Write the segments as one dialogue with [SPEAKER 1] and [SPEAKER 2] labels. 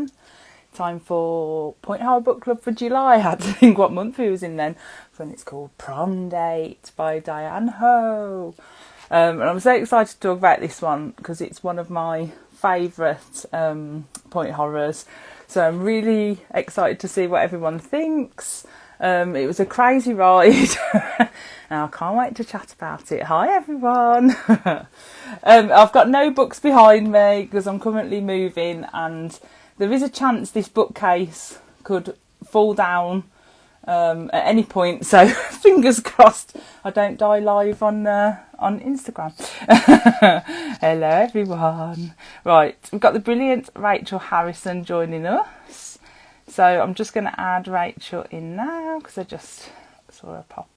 [SPEAKER 1] everyone. Time for Point Horror Book Club for July. I had to think what month we was in then. And it's called Prom Date by DIANE HOH. And I'm so excited to talk about this one because it's one of my favourite point horrors. So I'm really excited to see what everyone thinks. It was a crazy ride and I can't wait to chat about it. Hi everyone. I've got no books behind me because I'm currently moving and there is a chance this bookcase could fall down at any point, so fingers crossed I don't die live on Instagram. Hello everyone. Right, we've got the brilliant Rachel Harrison joining us. So I'm just going to add Rachel in now because I just saw her pop.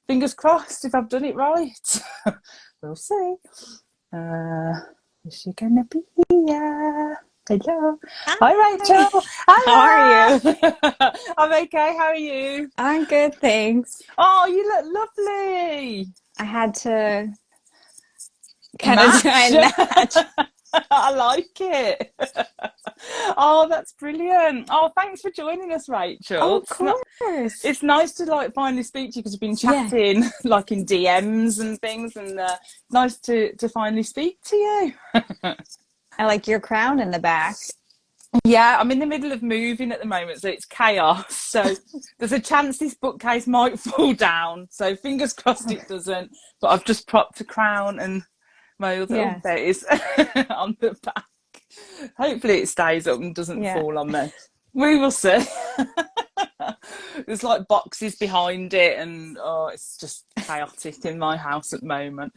[SPEAKER 1] Fingers crossed if I've done it right. We'll see. Is she going to be here? Hello. Hi Rachel.
[SPEAKER 2] How are you?
[SPEAKER 1] I'm okay. How are you?
[SPEAKER 2] I'm good, thanks.
[SPEAKER 1] Oh, you look lovely.
[SPEAKER 2] I had to kind of try and match.
[SPEAKER 1] I like it. Oh, that's brilliant. Oh, thanks for joining us, Rachel.
[SPEAKER 2] Oh, of course.
[SPEAKER 1] It's nice to finally speak to you because we've been chatting like in DMs and things, and nice to finally speak to you.
[SPEAKER 2] I like your crown in the back.
[SPEAKER 1] Yeah, I'm in the middle of moving at the moment, so it's chaos. So there's a chance this bookcase might fall down. So fingers crossed it doesn't. But I've just propped a crown and my other base on the back. Hopefully it stays up and doesn't fall on me. We will see. There's like boxes behind it and it's just chaotic in my house at the moment.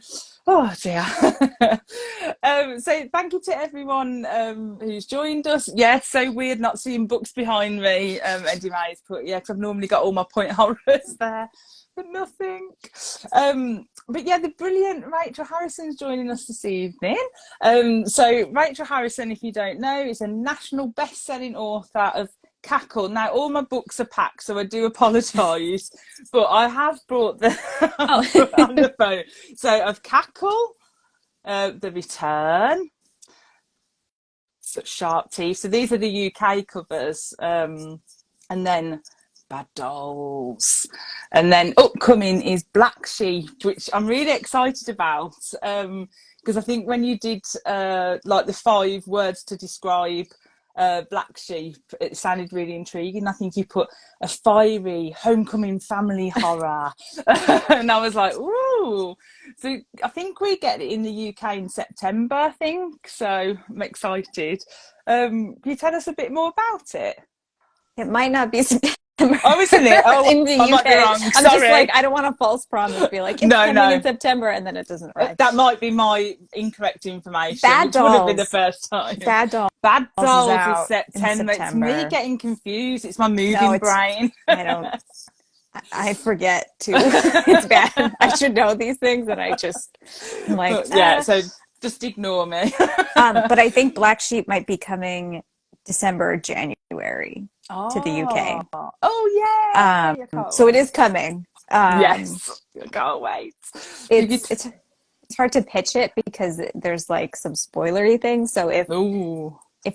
[SPEAKER 1] Oh dear. So thank you to everyone who's joined us. Yeah, it's so weird not seeing books behind me. Eddie May's put, because I've normally got all my point horrors there, but nothing. But yeah, the brilliant Rachel Harrison's joining us this evening. So Rachel Harrison, if you don't know, is a national best-selling author of Cackle. Now all my books are packed, so I do apologise, but I have brought them on the phone. So of Cackle, The Return, Sharp Teeth. So these are the UK covers, and then Bad Dolls, and then upcoming is Black Sheep, which I'm really excited about because I think when you did like the 5 words to describe Black Sheep, it sounded really intriguing. I think you put a fiery homecoming family horror and I was like, ooh. So I think we get it in the UK in September, I think, so I'm excited. Can you tell us a bit more about it?
[SPEAKER 2] It might not be September.
[SPEAKER 1] Oh, isn't it? Oh,
[SPEAKER 2] in the
[SPEAKER 1] I
[SPEAKER 2] UK.
[SPEAKER 1] might be wrong.
[SPEAKER 2] I'm
[SPEAKER 1] Sorry.
[SPEAKER 2] just like, I don't want to false promise, be like, it's coming in September, and then it doesn't arrive.
[SPEAKER 1] That might be my incorrect information.
[SPEAKER 2] Bad Dolls.
[SPEAKER 1] Would have been the first time.
[SPEAKER 2] Bad Dolls.
[SPEAKER 1] Bad Dolls is September. It's me getting confused. It's my moving brain.
[SPEAKER 2] I forget to. It's bad. I should know these things, and I just I'm like,
[SPEAKER 1] so just ignore me.
[SPEAKER 2] But I think Black Sheep might be coming December or January to the UK.
[SPEAKER 1] Oh yeah.
[SPEAKER 2] So it is coming.
[SPEAKER 1] Yes. I can't wait.
[SPEAKER 2] It's hard to pitch it because there's like some spoilery things. So if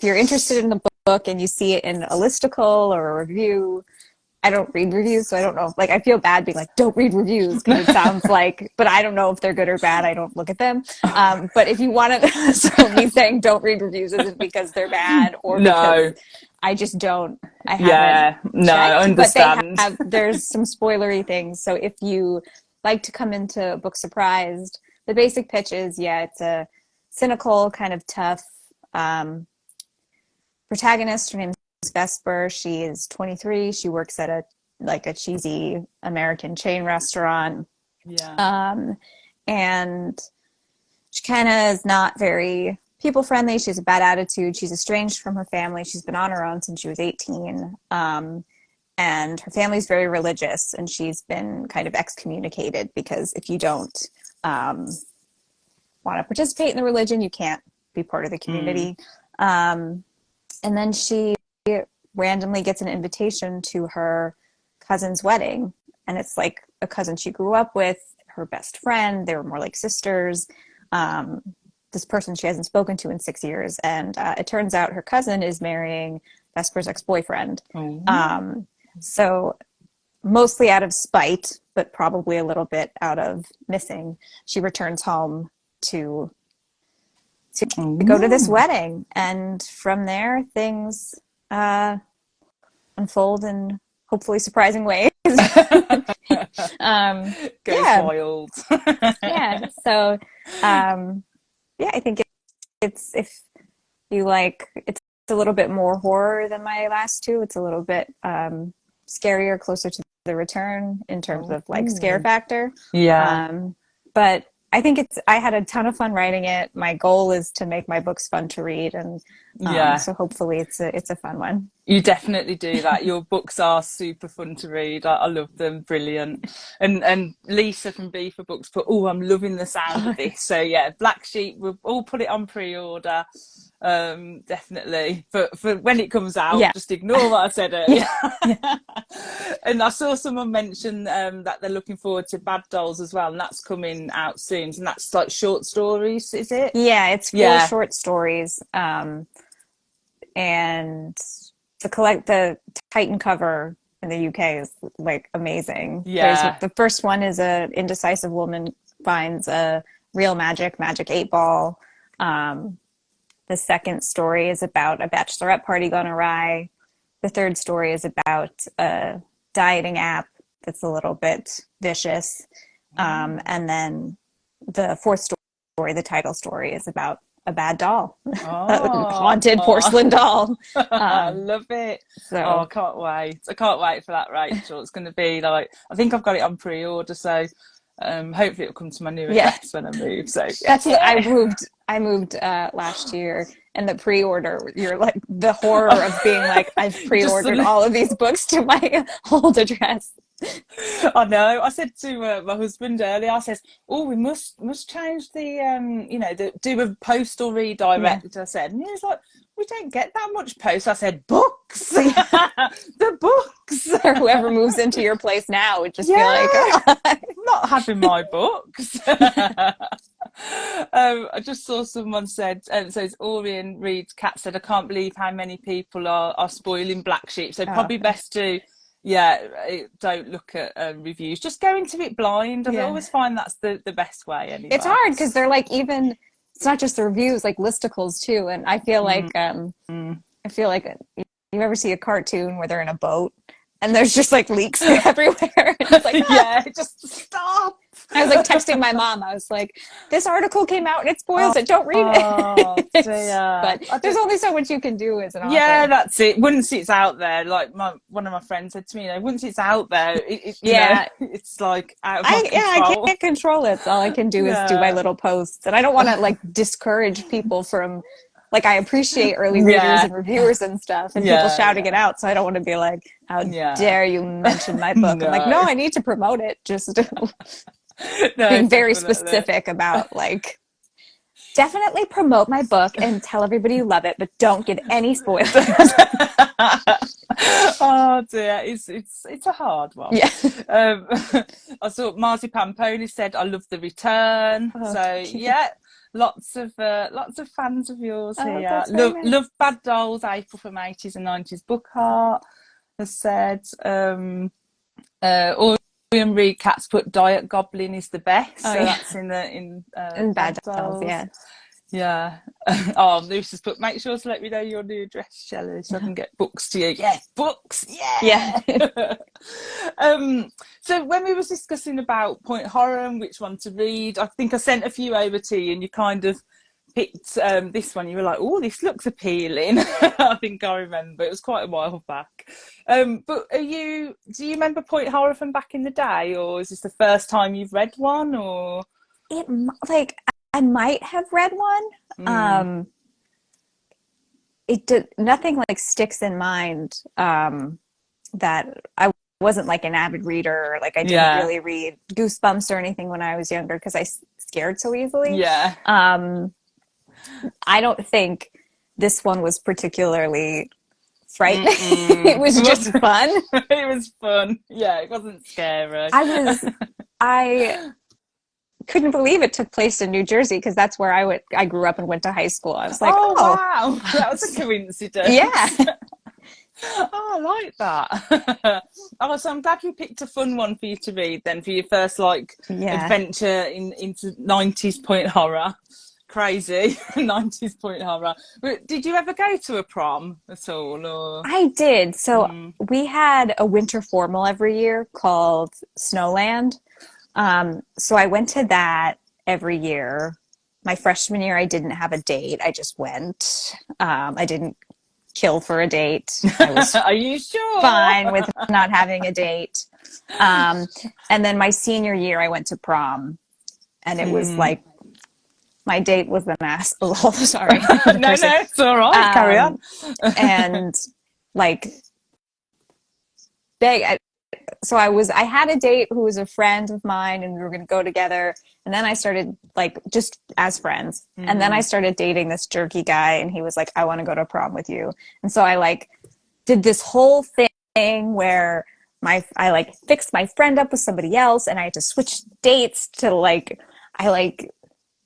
[SPEAKER 2] you're interested in the book and you see it in a listicle or a review, I don't read reviews, so I don't know. Like, I feel bad being like, don't read reviews, because it sounds like, but I don't know if they're good or bad. I don't look at them. But if you want to, so me saying don't read reviews isn't because they're bad or because I just don't. I haven't checked,
[SPEAKER 1] I understand.
[SPEAKER 2] But there's some spoilery things. So if you like to come into a book surprised, the basic pitch is, it's a cynical, kind of tough protagonist. Her name's Vesper. She is 23. She works at a cheesy American chain restaurant. And she kind of is not very people friendly. She has a bad attitude. She's estranged from her family. She's been on her own since she was 18. And her family's very religious, and she's been kind of excommunicated because if you don't want to participate in the religion, you can't be part of the community. And then she randomly gets an invitation to her cousin's wedding, and it's like a cousin she grew up with, her best friend. They were more like sisters, this person she hasn't spoken to in 6 years, and it turns out her cousin is marrying Vesper's ex-boyfriend.
[SPEAKER 1] Oh.
[SPEAKER 2] So mostly out of spite, but probably a little bit out of missing, she returns home to go to this wedding, and from there things unfold in hopefully surprising ways.
[SPEAKER 1] Goes wild.
[SPEAKER 2] Yeah. So yeah, I think it's, if you like, it's a little bit more horror than my last two. It's a little bit scarier, closer to the return in terms of like scare factor.
[SPEAKER 1] Yeah.
[SPEAKER 2] But I think I had a ton of fun writing it. My goal is to make my books fun to read, and so hopefully it's a fun one.
[SPEAKER 1] You definitely do that. Your books are super fun to read. I love them. Brilliant. And Lisa from B for Books put, I'm loving the sound of this. So yeah, Black Sheep, we'll all put it on pre-order. Definitely. For when it comes out, just ignore what I said earlier. And I saw someone mention that they're looking forward to Bad Dolls as well, and that's coming out soon. And that's like short stories, is it?
[SPEAKER 2] Yeah, it's 4 short stories. And the Titan cover in the UK is like amazing. The first one is a indecisive woman finds a real magic 8-ball. The second story is about a bachelorette party gone awry. The third story is about a dieting app that's a little bit vicious. And then the fourth story, the title story, is about a bad doll, a haunted porcelain doll.
[SPEAKER 1] I love it. So I can't wait. I can't wait for that, Rachel. It's going to be like, I think I've got it on pre-order, so hopefully it'll come to my new address when I move. So
[SPEAKER 2] that's I moved last year, and the pre-order, you're like the horror of being like, I've pre-ordered all of these books to my old address.
[SPEAKER 1] I know. I said to my husband earlier, I says, we must change the do a postal redirect. I said, and he was like, we don't get that much post. I said, books. The books.
[SPEAKER 2] Or whoever moves into your place now would just be like,
[SPEAKER 1] I'm not having my books. I just saw someone said, says Orion Reed Cat said, I can't believe how many people are spoiling Black Sheep. So probably best to don't look at reviews, just go into it blind. I always find that's the best way anyway.
[SPEAKER 2] It's hard because they're like, even it's not just the reviews, like listicles too, and I feel like you ever see a cartoon where they're in a boat and there's just like leaks everywhere. It's like,
[SPEAKER 1] just stop.
[SPEAKER 2] I was like texting my mom. I was like, this article came out and it spoils it. Don't read it. But there's only so much you can do as an author.
[SPEAKER 1] Yeah, that's it. Once it's out there, like one of my friends said to me, once it's out there, it's like out of my control.
[SPEAKER 2] I can't control it. So all I can do is do my little posts. And I don't want to like discourage people from, like, I appreciate early readers and reviewers and stuff, and people shouting it out. So I don't want to be like, how dare you mention my book? I'm like, no, I need to promote it. Just being very specific about, like, definitely promote my book and tell everybody you love it, but don't give any spoilers.
[SPEAKER 1] Oh dear, it's a hard one. I saw Marzipan Pony said, I love the return. Lots of fans of yours here. Love Bad Dolls, April from 80s and 90s Book Heart has said. William Reed Katz put Diet Goblin is the best. That's in
[SPEAKER 2] Bad Dolls,
[SPEAKER 1] Lucy's put, make sure to let me know your new address, Shelley, so I can get books to you. Books. So when we was discussing about Point Horror and which one to read, I think I sent a few over to you, and you kind of picked this one. You were like, this looks appealing. I think I remember. It was quite a while back. But do you remember Point Horror from back in the day, or is this the first time you've read one? Or
[SPEAKER 2] I might have read one. Nothing like sticks in mind that I wasn't like an avid reader, or like I didn't really read Goosebumps or anything when I was younger because I scared so easily. I don't think this one was particularly frightening. It was just fun.
[SPEAKER 1] It was fun. Yeah, it wasn't scary.
[SPEAKER 2] couldn't believe it took place in New Jersey because that's where I grew up and went to high school. I was like,
[SPEAKER 1] Oh,
[SPEAKER 2] oh,
[SPEAKER 1] wow. That was a coincidence.
[SPEAKER 2] yeah.
[SPEAKER 1] Oh, I like that. Oh, so I'm glad you picked a fun one for you to read then for your first like
[SPEAKER 2] Yeah.
[SPEAKER 1] adventure into 90s point horror. Crazy 90s point horror. But did you ever go to a prom at all, or?
[SPEAKER 2] I did. So we had a winter formal every year called Snowland. So I went to that every year. My freshman year, I didn't have a date. I just went. I didn't kill for a date. I was
[SPEAKER 1] Are you sure?
[SPEAKER 2] fine with not having a date. And then my senior year, I went to prom, and it was like my date was an ass. Oh, sorry.
[SPEAKER 1] No, it's all right. Carry on.
[SPEAKER 2] And like, so I had a date who was a friend of mine, and we were going to go together. And then I started like just as friends. And then I started dating this jerky guy, and he was like, I want to go to prom with you. And so I like did this whole thing where I like fixed my friend up with somebody else, and I had to switch dates to like, I like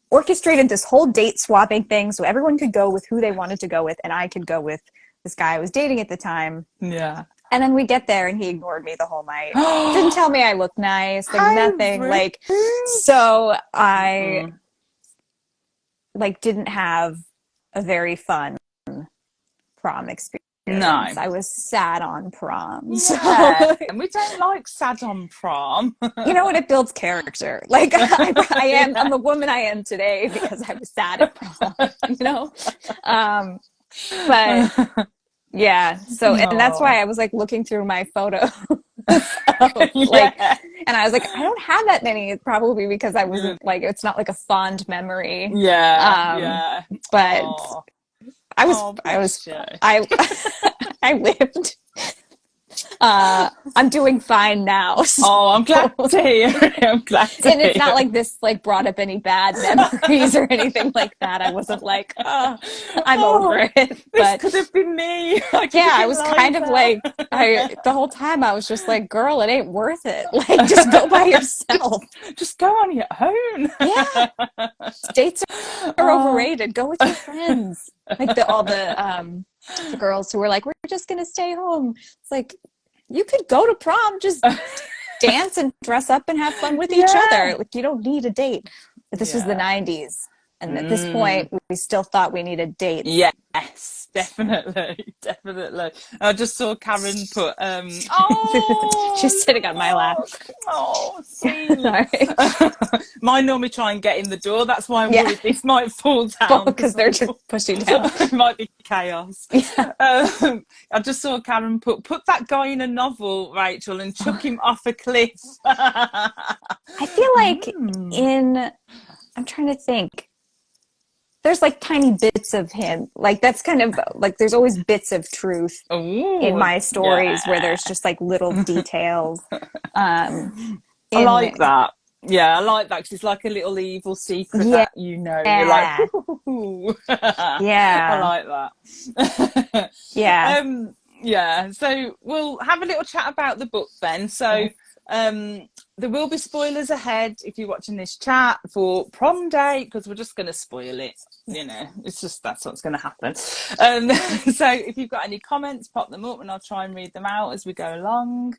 [SPEAKER 2] orchestrated this whole date swapping thing so everyone could go with who they wanted to go with, and I could go with this guy I was dating at the time.
[SPEAKER 1] Yeah.
[SPEAKER 2] And then we get there and he ignored me the whole night. Didn't tell me I looked nice, like nothing. Like, so I like didn't have a very fun prom experience.
[SPEAKER 1] No.
[SPEAKER 2] I was sad on prom.
[SPEAKER 1] Yeah.
[SPEAKER 2] So,
[SPEAKER 1] And we don't like sad on prom.
[SPEAKER 2] you know what? It builds character. Like I'm the woman I am today because I was sad at prom, you know? But yeah, so and that's why I was like looking through my photos, like, and I was like, I don't have that many. It's probably because I wasn't like, it's not like a fond memory.
[SPEAKER 1] Yeah.
[SPEAKER 2] But I lived. I'm doing fine now. So.
[SPEAKER 1] Oh, I'm glad to hear. I'm glad to
[SPEAKER 2] And it's not like this like brought up any bad memories or anything like that. I wasn't like, oh, I'm over it. But
[SPEAKER 1] this could have been me.
[SPEAKER 2] I was kind of like, the whole time I was just like, girl, it ain't worth it. Like, just go by yourself.
[SPEAKER 1] Just go on your own.
[SPEAKER 2] Yeah. Dates are overrated. Go with your friends. Like all the girls who were like, we're just going to stay home. It's like, you could go to prom, just dance and dress up and have fun with each other. Like, you don't need a date. But this was the 90s. And at this point, we still thought we needed dates.
[SPEAKER 1] Yes, definitely. I just saw Karen put,
[SPEAKER 2] she's sitting on my lap.
[SPEAKER 1] Oh, sweet.
[SPEAKER 2] Sorry.
[SPEAKER 1] Mine normally try and get in the door. That's why I'm worried this might fall down.
[SPEAKER 2] Because they're just pushing down.
[SPEAKER 1] It might be chaos.
[SPEAKER 2] Yeah.
[SPEAKER 1] I just saw Karen put that guy in a novel, Rachel, and chuck him off a cliff.
[SPEAKER 2] I feel like I'm trying to think. There's like tiny bits of him. Like that's kind of like there's always bits of truth in my stories where there's just like little details.
[SPEAKER 1] I like that. Yeah, I like that because it's like a little evil secret that you know. You're like, ooh. I like that.
[SPEAKER 2] Yeah.
[SPEAKER 1] So we'll have a little chat about the book then. So there will be spoilers ahead if you're watching this chat for prom day because we're just going to spoil it. You know, it's just that's what's going to happen. So if you've got any comments, pop them up and I'll try and read them out as we go along.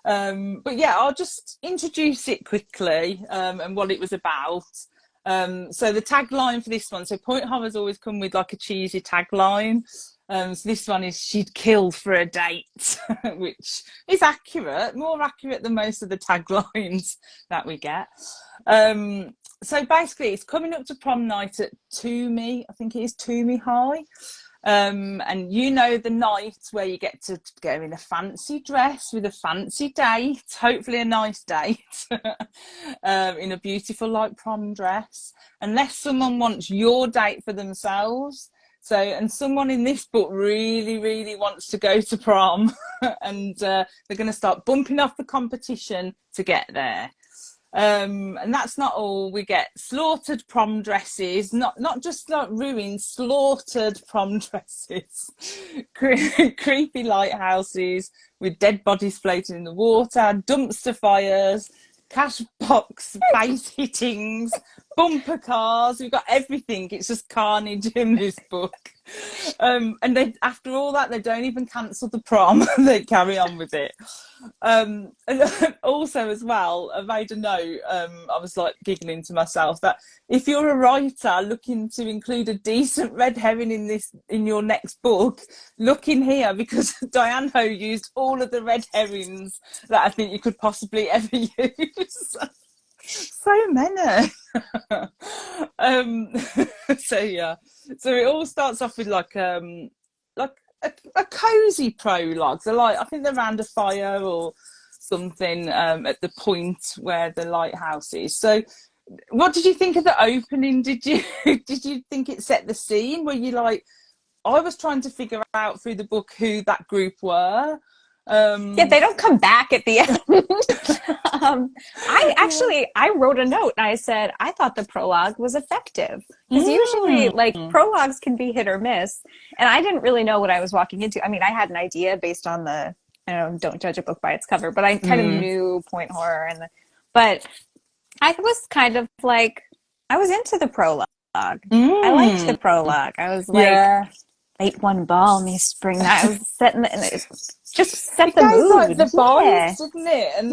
[SPEAKER 1] But yeah, I'll just introduce it quickly and what it was about. So the tagline for this one, so Point Horror's always come with like a cheesy tagline. So this one is she'd kill for a date, which is accurate, more accurate than most of the taglines that we get. So basically it's coming up to prom night at Toomey, I think it is Toomey High. And you know the night where you get to go in a fancy dress with a fancy date, hopefully a nice date, in a beautiful like prom dress, unless someone wants your date for themselves. So, and someone in this book really wants to go to prom and they're going to start bumping off the competition to get there. And that's not all. We get slaughtered prom dresses, not just like ruined, slaughtered prom dresses, creepy lighthouses with dead bodies floating in the water, dumpster fires, cash box, face hittings, bumper cars. We've got everything. It's just carnage in this book. And they, after all that, they don't even cancel the prom. They carry on with it. And also as well, I made a note. I was like giggling to myself that if you're a writer looking to include a decent red herring in your next book, look in here, because DIANE HOH used all of the red herrings that I think you could possibly ever use. So many. So yeah, so it all starts off with like a cozy prologue. So like, I think they're around a fire or something at the point where the lighthouse is. So what did you think of the opening? Did you think it set the scene? Were you like, I was trying to figure out through the book who that group were.
[SPEAKER 2] Yeah, they don't come back at the end. I wrote a note and I said, I thought the prologue was effective. Because usually, like, prologues can be hit or miss. And I didn't really know what I was walking into. I mean, I had an idea based on the, don't judge a book by its cover, but I kind of knew point horror. But I was kind of like, I was into the prologue. I liked the prologue. I was like, late one balmy spring night. I was setting it just set the mood.
[SPEAKER 1] Like the vibes, didn't it? And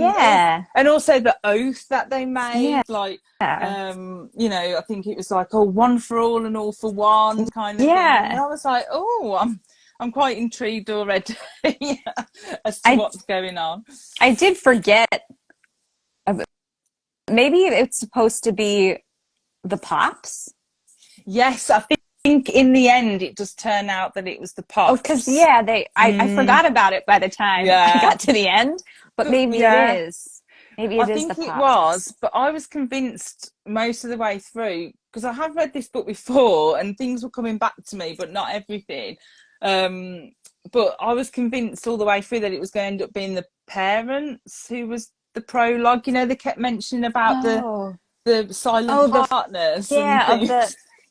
[SPEAKER 1] and also the oath that they made, like I think it was like, oh, one for all and all for one kind of thing. And I was like, oh, I'm quite intrigued already as to what's going on.
[SPEAKER 2] I did forget. Maybe it's supposed to be the Pops.
[SPEAKER 1] Yes, I think in the end it does turn out that it was the Pops.
[SPEAKER 2] Oh, because I forgot about it by the time I got to the end, but maybe it is. Maybe it is the Pops. I think it was,
[SPEAKER 1] but I was convinced most of the way through, because I have read this book before and things were coming back to me, but not everything. But I was convinced all the way through that it was going to end up being the parents who was the prologue. They kept mentioning about the silent partners.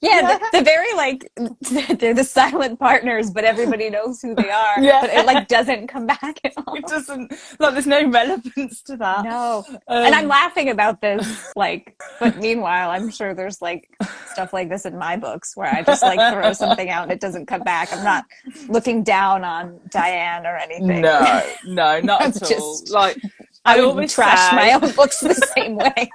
[SPEAKER 2] The very, like, they're the silent partners, but everybody knows who they are. But it, like, doesn't come back at all.
[SPEAKER 1] It doesn't, like, there's no relevance to that.
[SPEAKER 2] No. And I'm laughing about this, like, but meanwhile, I'm sure there's, like, stuff like this in my books where I just, like, throw something out and it doesn't come back. I'm not looking down on DIANE or anything.
[SPEAKER 1] No, not at all. Like,
[SPEAKER 2] I always trash my own books the same way.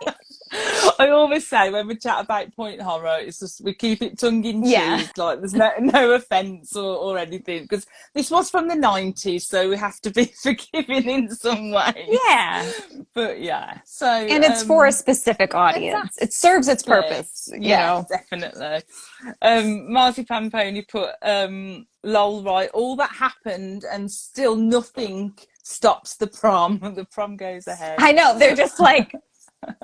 [SPEAKER 1] I always say when we chat about point horror, it's just we keep it tongue in cheek, like there's no offence or anything, because this was from the 90s, so we have to be forgiving in some way.
[SPEAKER 2] Yeah,
[SPEAKER 1] but so
[SPEAKER 2] and it's for a specific audience. It serves its purpose. You know,
[SPEAKER 1] definitely. Marzipan Pony put lol, right, all that happened and still nothing stops the prom. The prom goes ahead.
[SPEAKER 2] I know, they're just like.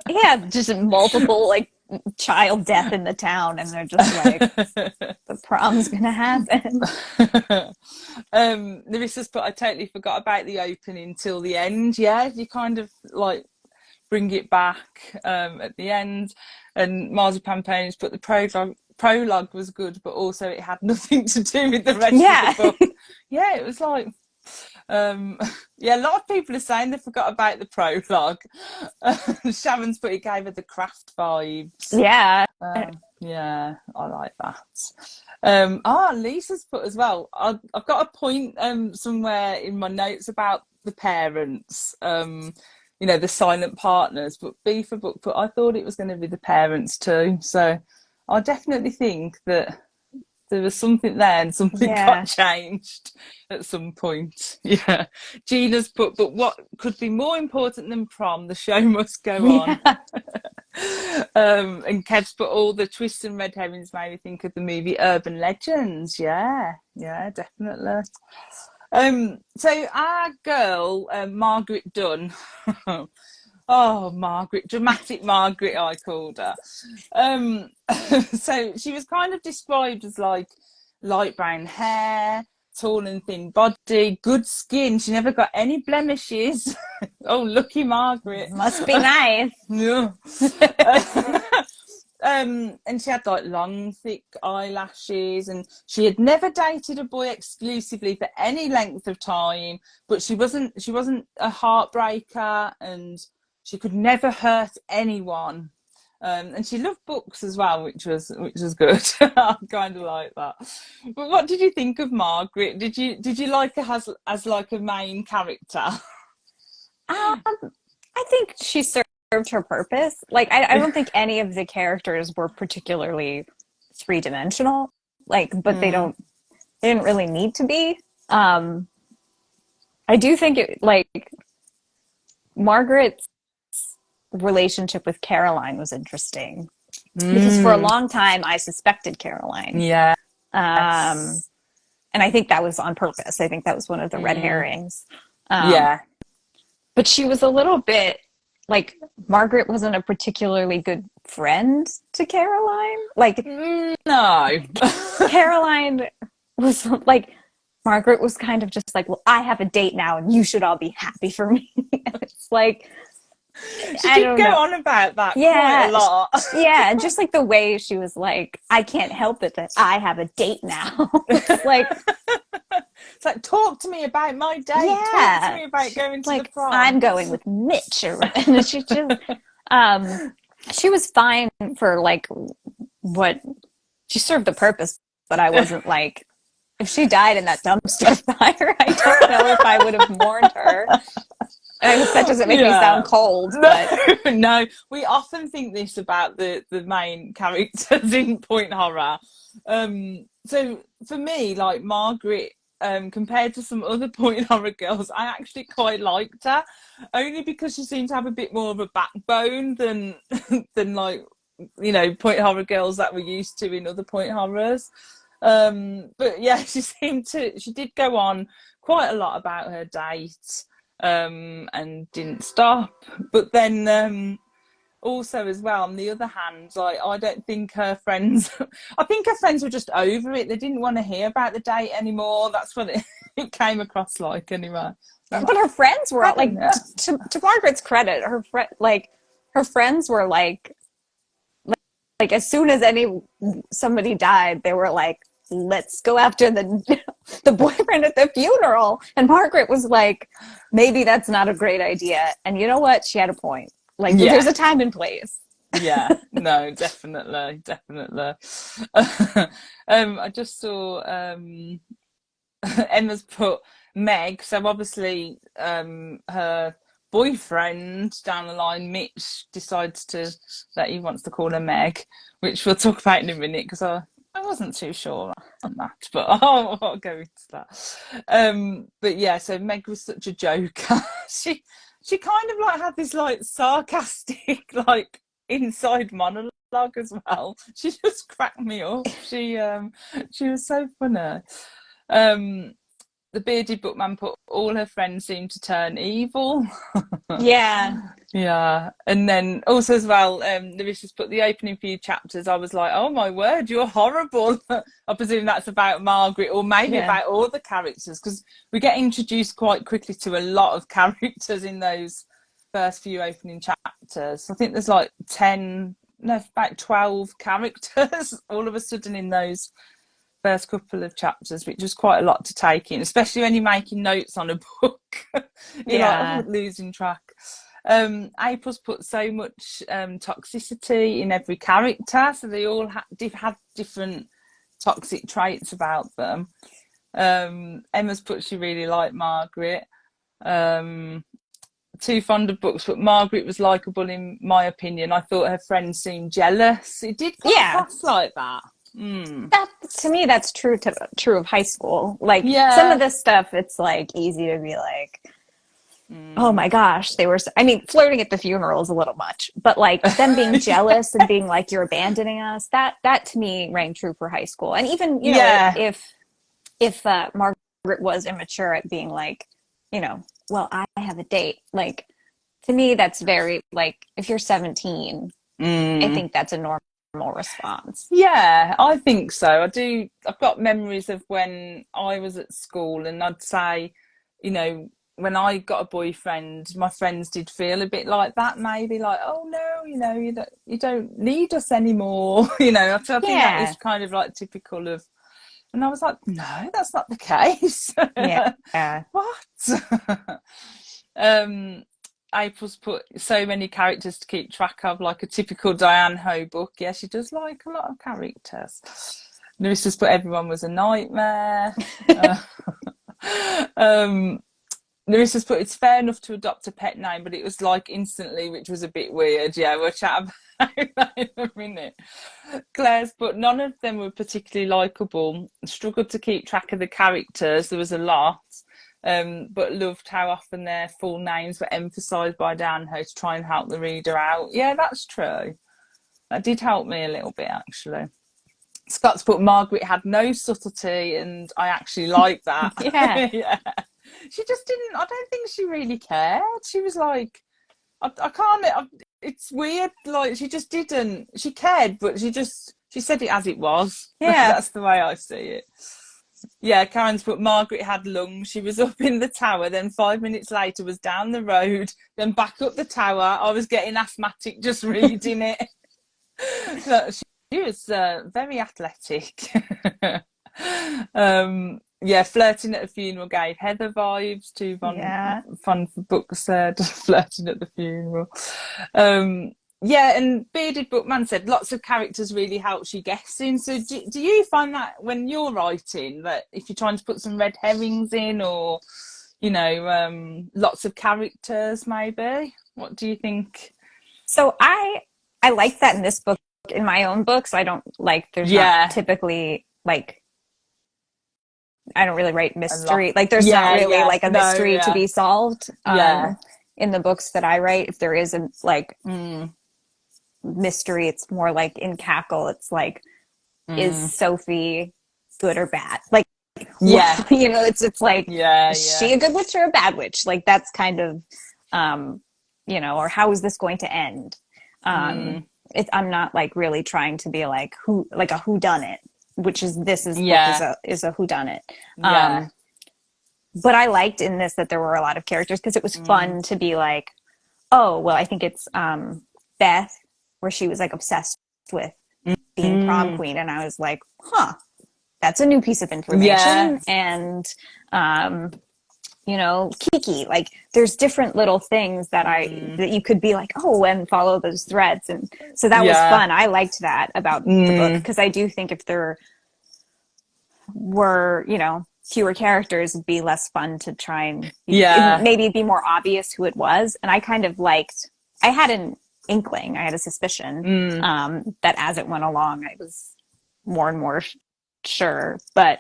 [SPEAKER 2] Yeah, just multiple, like, child death in the town, and they're just like, the prom's gonna happen.
[SPEAKER 1] Larissa's put, I totally forgot about the opening till the end. Yeah, you kind of like bring it back at the end. And Marzipan Pony's put, the prologue was good, but also it had nothing to do with the rest of the book. It was like. A lot of people are saying they forgot about the prologue. Sharon's put, it gave her the Craft vibes. I like that. Lisa's put as well, I've got a point somewhere in my notes about the parents, the silent partners, but B for book put, I thought it was going to be the parents too, so I definitely think that there was something there and something got changed at some point. Gina's put, but what could be more important than prom? The show must go on. And Kev's put, all the twists and red herrings made me think of the movie Urban Legends. Definitely. So our girl, Margaret Dunn, oh, Margaret, dramatic Margaret, I called her. So she was kind of described as like light brown hair, tall and thin body, good skin. She never got any blemishes. Oh, lucky Margaret.
[SPEAKER 2] Must be nice.
[SPEAKER 1] Yeah. And she had like long, thick eyelashes, and she had never dated a boy exclusively for any length of time. But she wasn't a heartbreaker, and she could never hurt anyone. And she loved books as well, which was good. I kind of like that. But what did you think of Margaret? Did you like her as like a main character?
[SPEAKER 2] Um, I think she served her purpose. Like, I don't think any of the characters were particularly three-dimensional. Like, but
[SPEAKER 1] Mm.
[SPEAKER 2] they didn't really need to be. I do think it like Margaret's relationship with Caroline was interesting because for a
[SPEAKER 1] Mm.
[SPEAKER 2] long time I suspected Caroline.
[SPEAKER 1] Yeah.
[SPEAKER 2] Um, and I think that was on purpose. I think that was one of the red
[SPEAKER 1] Mm.
[SPEAKER 2] herrings. Um,
[SPEAKER 1] Yeah.
[SPEAKER 2] but she was a little bit like Margaret wasn't a particularly good friend to Caroline. Like
[SPEAKER 1] No.
[SPEAKER 2] Caroline was like Margaret was kind of just like, well, I have a date now and you should all be happy for me. And it's like
[SPEAKER 1] She
[SPEAKER 2] I
[SPEAKER 1] did
[SPEAKER 2] don't
[SPEAKER 1] go
[SPEAKER 2] know.
[SPEAKER 1] on about that quite a
[SPEAKER 2] Yeah.
[SPEAKER 1] lot.
[SPEAKER 2] Yeah, and just like the way she was like, I can't help it that I have a date now. It's like,
[SPEAKER 1] It's like, talk to me about my date. Talk to
[SPEAKER 2] yeah.
[SPEAKER 1] me about going to the
[SPEAKER 2] Like
[SPEAKER 1] prom.
[SPEAKER 2] I'm going with Mitch and she just um she was fine for like what she served the purpose, but I wasn't like if she died in that dumpster fire, I don't know if I would have mourned her. And I hope that doesn't make me sound
[SPEAKER 1] Yeah.
[SPEAKER 2] cold,
[SPEAKER 1] No,
[SPEAKER 2] but
[SPEAKER 1] no. We often think this about the main characters in point horror. So for me, like Margaret, compared to some other point horror girls, I actually quite liked her, only because she seemed to have a bit more of a backbone than than like point horror girls that we're used to in other point horrors. But yeah, she did go on quite a lot about her date, and didn't stop. But then also as well, on the other hand, like I don't think her friends I think her friends were just over it. They didn't want to hear about the date anymore. That's what it came across like anyway.
[SPEAKER 2] but her friends were
[SPEAKER 1] I
[SPEAKER 2] all
[SPEAKER 1] don't
[SPEAKER 2] like
[SPEAKER 1] know.
[SPEAKER 2] to Margaret's credit, her friends were like as soon as somebody died, they were like, let's go after the boyfriend at the funeral. And Margaret was like, maybe that's not a great idea. And you know what? She had a point. Like
[SPEAKER 1] Yeah.
[SPEAKER 2] there's a time and place.
[SPEAKER 1] Yeah, no, definitely. I just saw Emma's put Meg, so obviously her boyfriend down the line, Mitch, decides that he wants to call her Meg, which we'll talk about in a minute because I wasn't too sure on that, but I'll go into that. But yeah, so Meg was such a joker. She kind of like had this like sarcastic like inside monologue as well. She just cracked me up. She was so funny. Um, the bearded bookman put all her friends seem to turn evil.
[SPEAKER 2] Yeah.
[SPEAKER 1] Yeah, and then also as well, Larissa's put the opening few chapters. I was like, oh my word, you're horrible. I presume that's about Margaret or maybe
[SPEAKER 2] Yeah.
[SPEAKER 1] about all the characters because we get introduced quite quickly to a lot of characters in those first few opening chapters. I think there's like 10, no, about 12 characters all of a sudden in those first couple of chapters, which was quite a lot to take in, especially when you're making notes on a book. You're
[SPEAKER 2] Yeah.
[SPEAKER 1] like, oh, losing track. April's put so much toxicity in every character, so they all had different toxic traits about them. Emma's put she really liked Margaret. Too fond of books, but Margaret was likable in my opinion. I thought her friends seemed jealous. It did come
[SPEAKER 2] Yeah.
[SPEAKER 1] across like that. Mm.
[SPEAKER 2] That to me, that's true of high school. Like some of
[SPEAKER 1] Yeah.
[SPEAKER 2] this stuff, it's like easy to be like, oh my gosh, they were. I mean, flirting at the funeral is a little much, but like them being jealous and being like, you're abandoning us. That to me rang true for high school. And even
[SPEAKER 1] Yeah.
[SPEAKER 2] if Margaret was immature at being like, well, I have a date. Like to me, that's very like if you're 17, I think that's a normal response.
[SPEAKER 1] Yeah, I think so. I do. I've got memories of when I was at school, and I'd say, when I got a boyfriend, my friends did feel a bit like that, maybe like, oh no, you don't need us anymore. So I think that
[SPEAKER 2] Yeah.
[SPEAKER 1] is kind of like typical of. And I was like, no, that's not the case.
[SPEAKER 2] Yeah.
[SPEAKER 1] What? um, April's put so many characters to keep track of, like a typical Diane Ho book. Yeah, she does like a lot of characters. Larissa's put everyone was a nightmare. uh, um, Larissa's put it's fair enough to adopt a pet name, but it was like instantly, which was a bit weird. Yeah, we'll chat about that in a minute. Claire's put none of them were particularly likable. Struggled to keep track of the characters. There was a lot. But loved how often their full names were emphasised by DIANE HOH to try and help the reader out. Yeah, that's true. That did help me a little bit, actually. Scott's put Margaret had no subtlety, and I actually like that.
[SPEAKER 2] Yeah.
[SPEAKER 1] Yeah. She just didn't, I don't think she really cared. She was like, I can't, it's weird. Like, she just didn't, she cared, but she said it as it was.
[SPEAKER 2] Yeah.
[SPEAKER 1] That's the way I see it. Yeah, Karen's put Margaret had lungs. She was up in the tower, then 5 minutes later was down the road, then back up the tower. I was getting asthmatic just reading it. So she was very athletic. Yeah, flirting at the funeral gave Heather vibes. Too fun for books said. Flirting at the funeral. Yeah, and Bearded Bookman said lots of characters really helps you guessing. So do you find that when you're writing that if you're trying to put some red herrings in, or lots of characters maybe? What do you think?
[SPEAKER 2] So I like that in this book. In my own books, I don't like. There's not typically like. I don't really write mystery. Like there's not really like a mystery to be solved. In the books that I write, if there isn't like mystery, it's more like in Cackle. It's like, is Sophie good or bad? Like, it's like, is she a good witch or a bad witch? Like that's kind of, or how is this going to end? I'm not like really trying to be like a whodunit, which is book is a whodunit. But I liked in this that there were a lot of characters because it was fun to be like, oh well, I think it's Beth, where she was like obsessed with being prom queen, and I was like, that's a new piece of information. And Kiki, like there's different little things that that you could be like, oh, and follow those threads. And so that was fun. I liked that about the book, because I do think if there were, fewer characters, it'd be less fun to try and maybe it'd be more obvious who it was. And I kind of I had an inkling, I had a suspicion that as it went along, I was more and more sure. But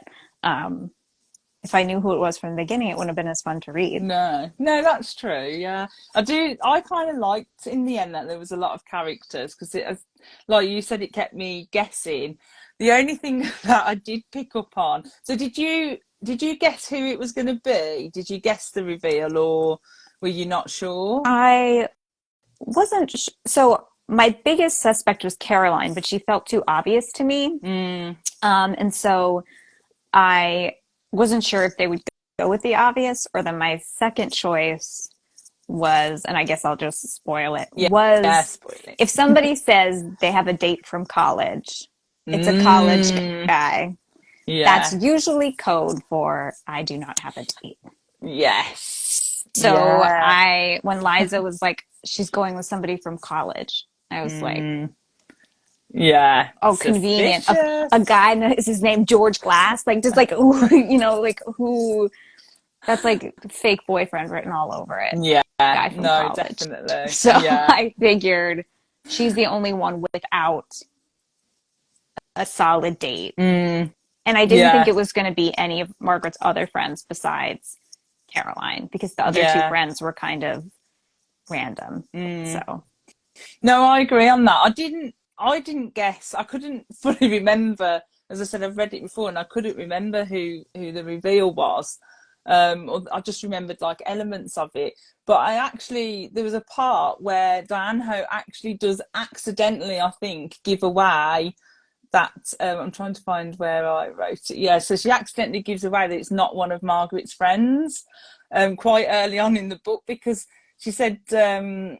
[SPEAKER 2] if I knew who it was from the beginning, it wouldn't have been as fun to read.
[SPEAKER 1] No, that's true. Yeah, I kind of liked in the end that there was a lot of characters, because it, like you said, it kept me guessing. The only thing that I did pick up on. So did you guess who it was going to be? Did you guess the reveal, or were you not sure?
[SPEAKER 2] I wasn't. So my biggest suspect was Caroline, but she felt too obvious to me. And so I wasn't sure if they would go with the obvious, or then my second choice was, and I guess I'll just spoil it, if somebody says they have a date from college, it's a college guy. That's usually code for I do not have a date.
[SPEAKER 1] Yes.
[SPEAKER 2] So when Liza was like, she's going with somebody from college, I was like, oh, convenient. A guy, is his name George Glass? Like, just like, like who? That's like fake boyfriend written all over it.
[SPEAKER 1] Yeah,
[SPEAKER 2] guy from college.
[SPEAKER 1] Definitely.
[SPEAKER 2] So I figured she's the only one without a solid date. And I didn't think it was going to be any of Margaret's other friends besides Caroline, because the other two friends were kind of random. So
[SPEAKER 1] no, I agree on that. I didn't guess. I couldn't fully remember. As I said, I've read it before, and I couldn't remember who the reveal was. I just remembered like elements of it. But there was a part where DIANE HOH actually does accidentally, I think, give away that. I'm trying to find where I wrote it. Yeah, so she accidentally gives away that it's not one of Margaret's friends quite early on in the book, because she said, I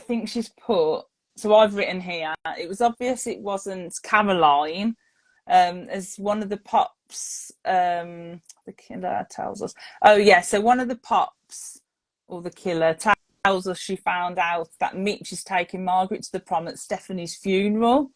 [SPEAKER 1] think she's put, so I've written here, it was obvious it wasn't Caroline, as one of the pops, the killer tells us. Oh yeah, so one of the pops, or the killer, tells us she found out that Mitch is taking Margaret to the prom at Stephanie's funeral,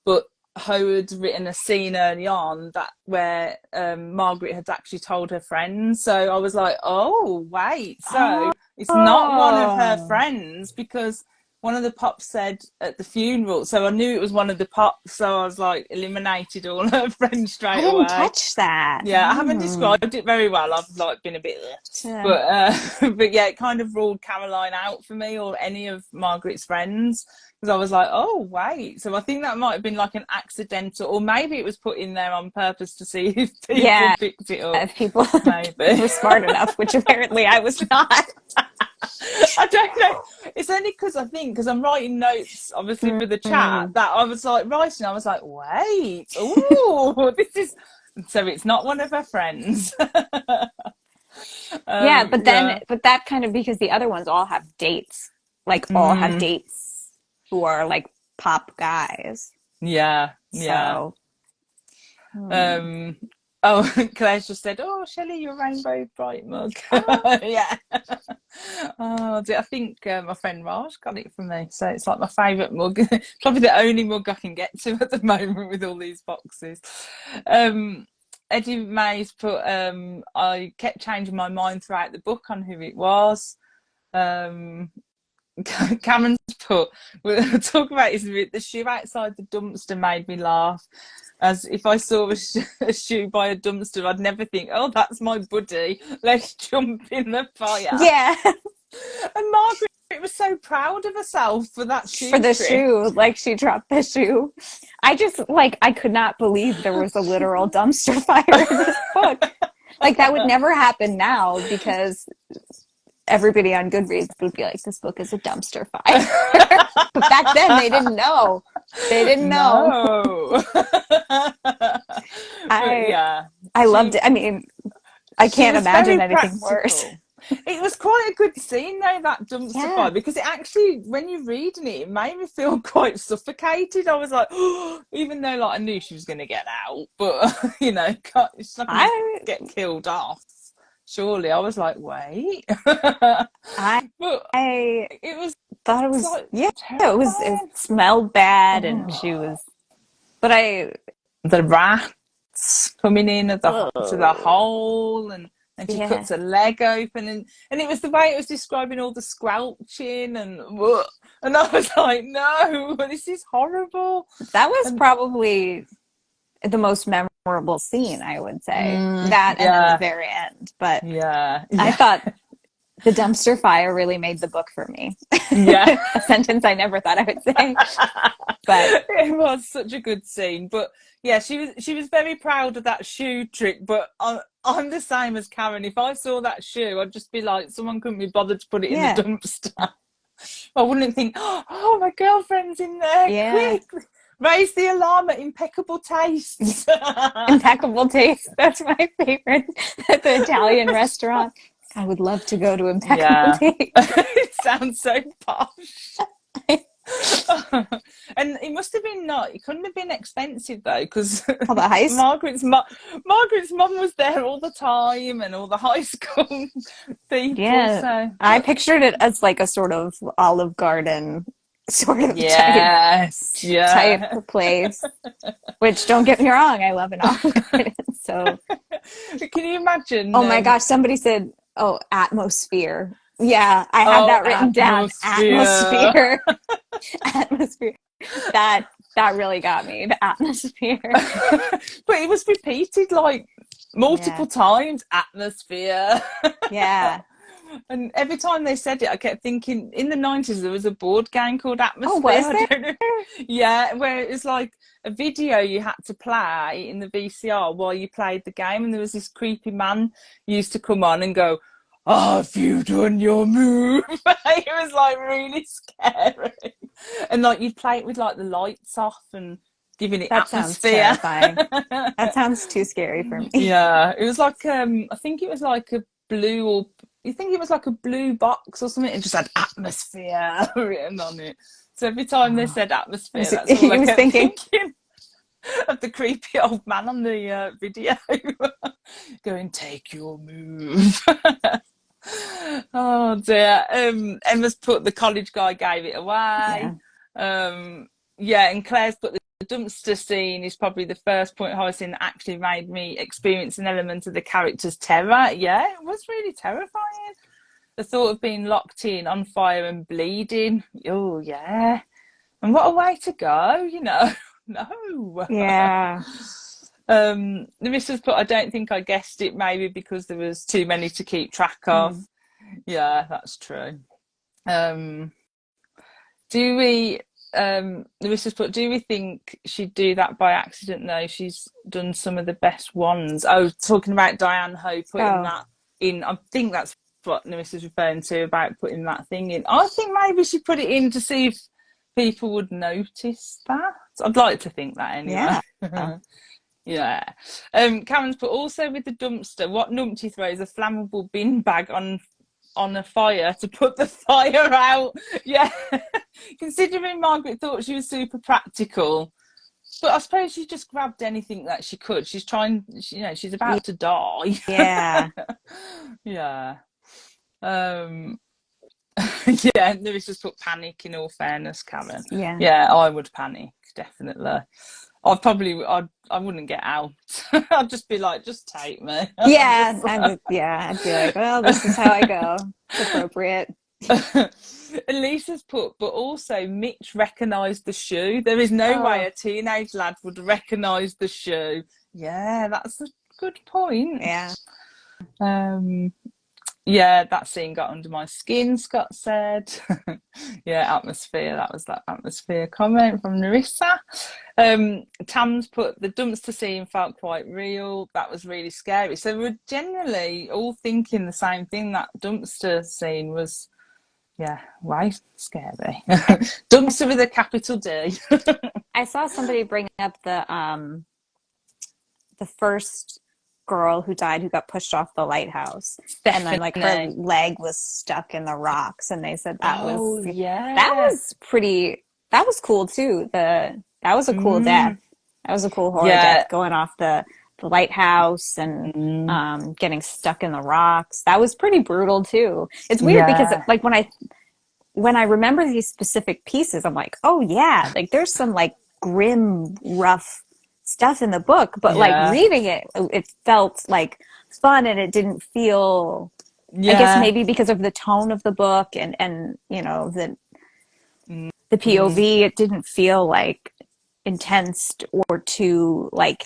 [SPEAKER 1] but Ho had written a scene early on that where Margaret had actually told her friends. So I was like, oh wait, so it's not one of her friends, because one of the pops said at the funeral, so I knew it was one of the pops, so I was like eliminated all her friends straight away.
[SPEAKER 2] I didn't catch that.
[SPEAKER 1] Yeah, I haven't described it very well. I've like been a bit, but yeah, it kind of ruled Caroline out for me, or any of Margaret's friends, because I was like, oh wait. So I think that might have been like an accidental, or maybe it was put in there on purpose to see if people picked it up.
[SPEAKER 2] If people
[SPEAKER 1] maybe
[SPEAKER 2] were smart enough, which apparently I was not.
[SPEAKER 1] I don't know. It's only because I'm writing notes, obviously, for the chat, that I was like writing. I was like, wait, oh, this is. So it's not one of her friends.
[SPEAKER 2] Yeah, but that kind of, because the other ones all have dates, like all have dates who are like pop guys.
[SPEAKER 1] Yeah,
[SPEAKER 2] so,
[SPEAKER 1] yeah. Oh, Claire's just said, "Oh, Shelley, your rainbow bright mug." Yeah. Oh, I think my friend Raj got it from me, so it's like my favourite mug. Probably the only mug I can get to at the moment with all these boxes. Eddie May's put, I kept changing my mind throughout the book on who it was. Cameron's put, we'll talk about this a bit, the shoe outside the dumpster made me laugh. As if I saw a shoe by a dumpster, I'd never think, oh, that's my buddy, let's jump in the fire.
[SPEAKER 2] Yeah.
[SPEAKER 1] And Margaret was so proud of herself for that shoe.
[SPEAKER 2] For the shoe, like she dropped the shoe. I just, like, I could not believe there was a literal dumpster fire in this book. Like, that would never happen now, because everybody on Goodreads would be like, this book is a dumpster fire. But back then, they didn't know. They didn't know. I loved it. I mean, I can't imagine anything worse.
[SPEAKER 1] It was quite a good scene though, that dumpster fire, because it actually, when you're reading it, it made me feel quite suffocated. I was like, oh, even though like I knew she was going to get out, but you know, she's not going to get killed off. Surely, I was like, wait.
[SPEAKER 2] It smelled bad, and she was. But
[SPEAKER 1] the rats coming in to the hole, and she cuts her leg open, and it was the way it was describing all the squelching, and I was like, no, this is horrible.
[SPEAKER 2] That was probably the most memorable scene, I would say. That and at the very end. But I thought the dumpster fire really made the book for me.
[SPEAKER 1] Yeah.
[SPEAKER 2] A sentence I never thought I would say. But
[SPEAKER 1] it was such a good scene. But yeah, she was very proud of that shoe trick. But I'm the same as Karen. If I saw that shoe, I'd just be like, someone couldn't be bothered to put it in the dumpster. I wouldn't think, oh, my girlfriend's in there. Quick, raise the alarm at Impeccable Taste.
[SPEAKER 2] Impeccable Taste. That's my favorite at the Italian restaurant. I would love to go to Impeccable Taste.
[SPEAKER 1] It sounds so posh. And it must have been it couldn't have been expensive though, because Margaret's mum was there all the time, and all the high school people.
[SPEAKER 2] Yeah, so. I pictured it as like a sort of Olive Garden sort of type place. Which, don't get me wrong, I love an Olive Garden. So,
[SPEAKER 1] can you imagine?
[SPEAKER 2] Oh my gosh! Somebody said, "Oh, atmosphere." Yeah, I had that written down. Atmosphere. Atmosphere. That really got me. The atmosphere.
[SPEAKER 1] But it was repeated like multiple times. Atmosphere.
[SPEAKER 2] Yeah.
[SPEAKER 1] And every time they said it, I kept thinking, in the 90s, there was a board game called Atmosphere.
[SPEAKER 2] Oh, was there?
[SPEAKER 1] I don't know. Yeah, where it was like a video you had to play in the VCR while you played the game. And there was this creepy man who used to come on and go, have you done your move? It was like really scary. And like you'd play it with like the lights off and giving it atmosphere.
[SPEAKER 2] Sounds terrifying. That sounds too scary for me.
[SPEAKER 1] Yeah, it was like I think it was like a blue, or you think it was like a blue box or something, and just had atmosphere written on it. So every time they said atmosphere, that's all I kept thinking of the creepy old man on the video. Go and take your move. Oh dear. Emma's put the college guy gave it
[SPEAKER 2] Yeah.
[SPEAKER 1] away. Yeah, and Claire's put the dumpster scene is probably the first point I've seen that actually made me experience an element of the character's terror. Yeah, it was really terrifying. The thought of being locked in, on fire and bleeding. Oh yeah. And what a way to go, you know. No.
[SPEAKER 2] Yeah.
[SPEAKER 1] The missus put, I don't think I guessed it, maybe because there was too many to keep track of.
[SPEAKER 2] Mm.
[SPEAKER 1] Yeah, that's true. Um, do we, the missus put, do we think she'd do that by accident though? She's done some of the best ones. Oh, talking about Diane Ho putting
[SPEAKER 2] Oh,
[SPEAKER 1] that in. I think that's what the missus referring to about putting that thing in. I think maybe she put it in to see if people would notice that. I'd like to think that anyway.
[SPEAKER 2] yeah.
[SPEAKER 1] Yeah. Cameron's put also with the dumpster, what numpty throws a flammable bin bag on a fire to put the fire out. Yeah. Considering Margaret thought she was super practical. But I suppose she just grabbed anything that she could. She's trying, you know, she's about to die.
[SPEAKER 2] Yeah.
[SPEAKER 1] Yeah. Um yeah, there is just put panic in all fairness, Karen.
[SPEAKER 2] Yeah.
[SPEAKER 1] Yeah, I would panic, definitely. I wouldn't get out. I'd just be like, just take me.
[SPEAKER 2] Yeah. I'd be like, well, this is how I go. It's appropriate.
[SPEAKER 1] Lisa's put, but also Mitch recognised the shoe. There is no way
[SPEAKER 2] Oh,
[SPEAKER 1] a teenage lad would recognise the shoe. Yeah, that's a good point.
[SPEAKER 2] yeah.
[SPEAKER 1] Um, yeah, that scene got under my skin, Scott said. Yeah, atmosphere. That was that atmosphere comment from Narissa. Tam's put the dumpster scene felt quite real. That was really scary. So we're generally all thinking the same thing. That dumpster scene was, yeah, way scary. Dumpster with a capital D.
[SPEAKER 2] I saw somebody bring up the first girl who died who got pushed off the lighthouse, and then like her
[SPEAKER 1] Stephanie.
[SPEAKER 2] leg was stuck in the rocks, and they said
[SPEAKER 1] Oh
[SPEAKER 2] that
[SPEAKER 1] yeah.
[SPEAKER 2] was pretty, that was cool too. That was a cool death.
[SPEAKER 1] Mm,
[SPEAKER 2] That was a cool horror death,
[SPEAKER 1] yeah.
[SPEAKER 2] going off the lighthouse and
[SPEAKER 1] Mm,
[SPEAKER 2] getting stuck in the rocks. That was pretty brutal too. It's weird because
[SPEAKER 1] yeah.
[SPEAKER 2] like when I remember these specific pieces, I'm like, oh yeah, like there's some like grim, rough stuff in the book, but like
[SPEAKER 1] Yeah.
[SPEAKER 2] reading it, it felt like fun, and it didn't feel, I guess
[SPEAKER 1] Yeah.
[SPEAKER 2] maybe because of the tone of the book and you know the
[SPEAKER 1] Mm,
[SPEAKER 2] POV, it didn't feel like intense or too like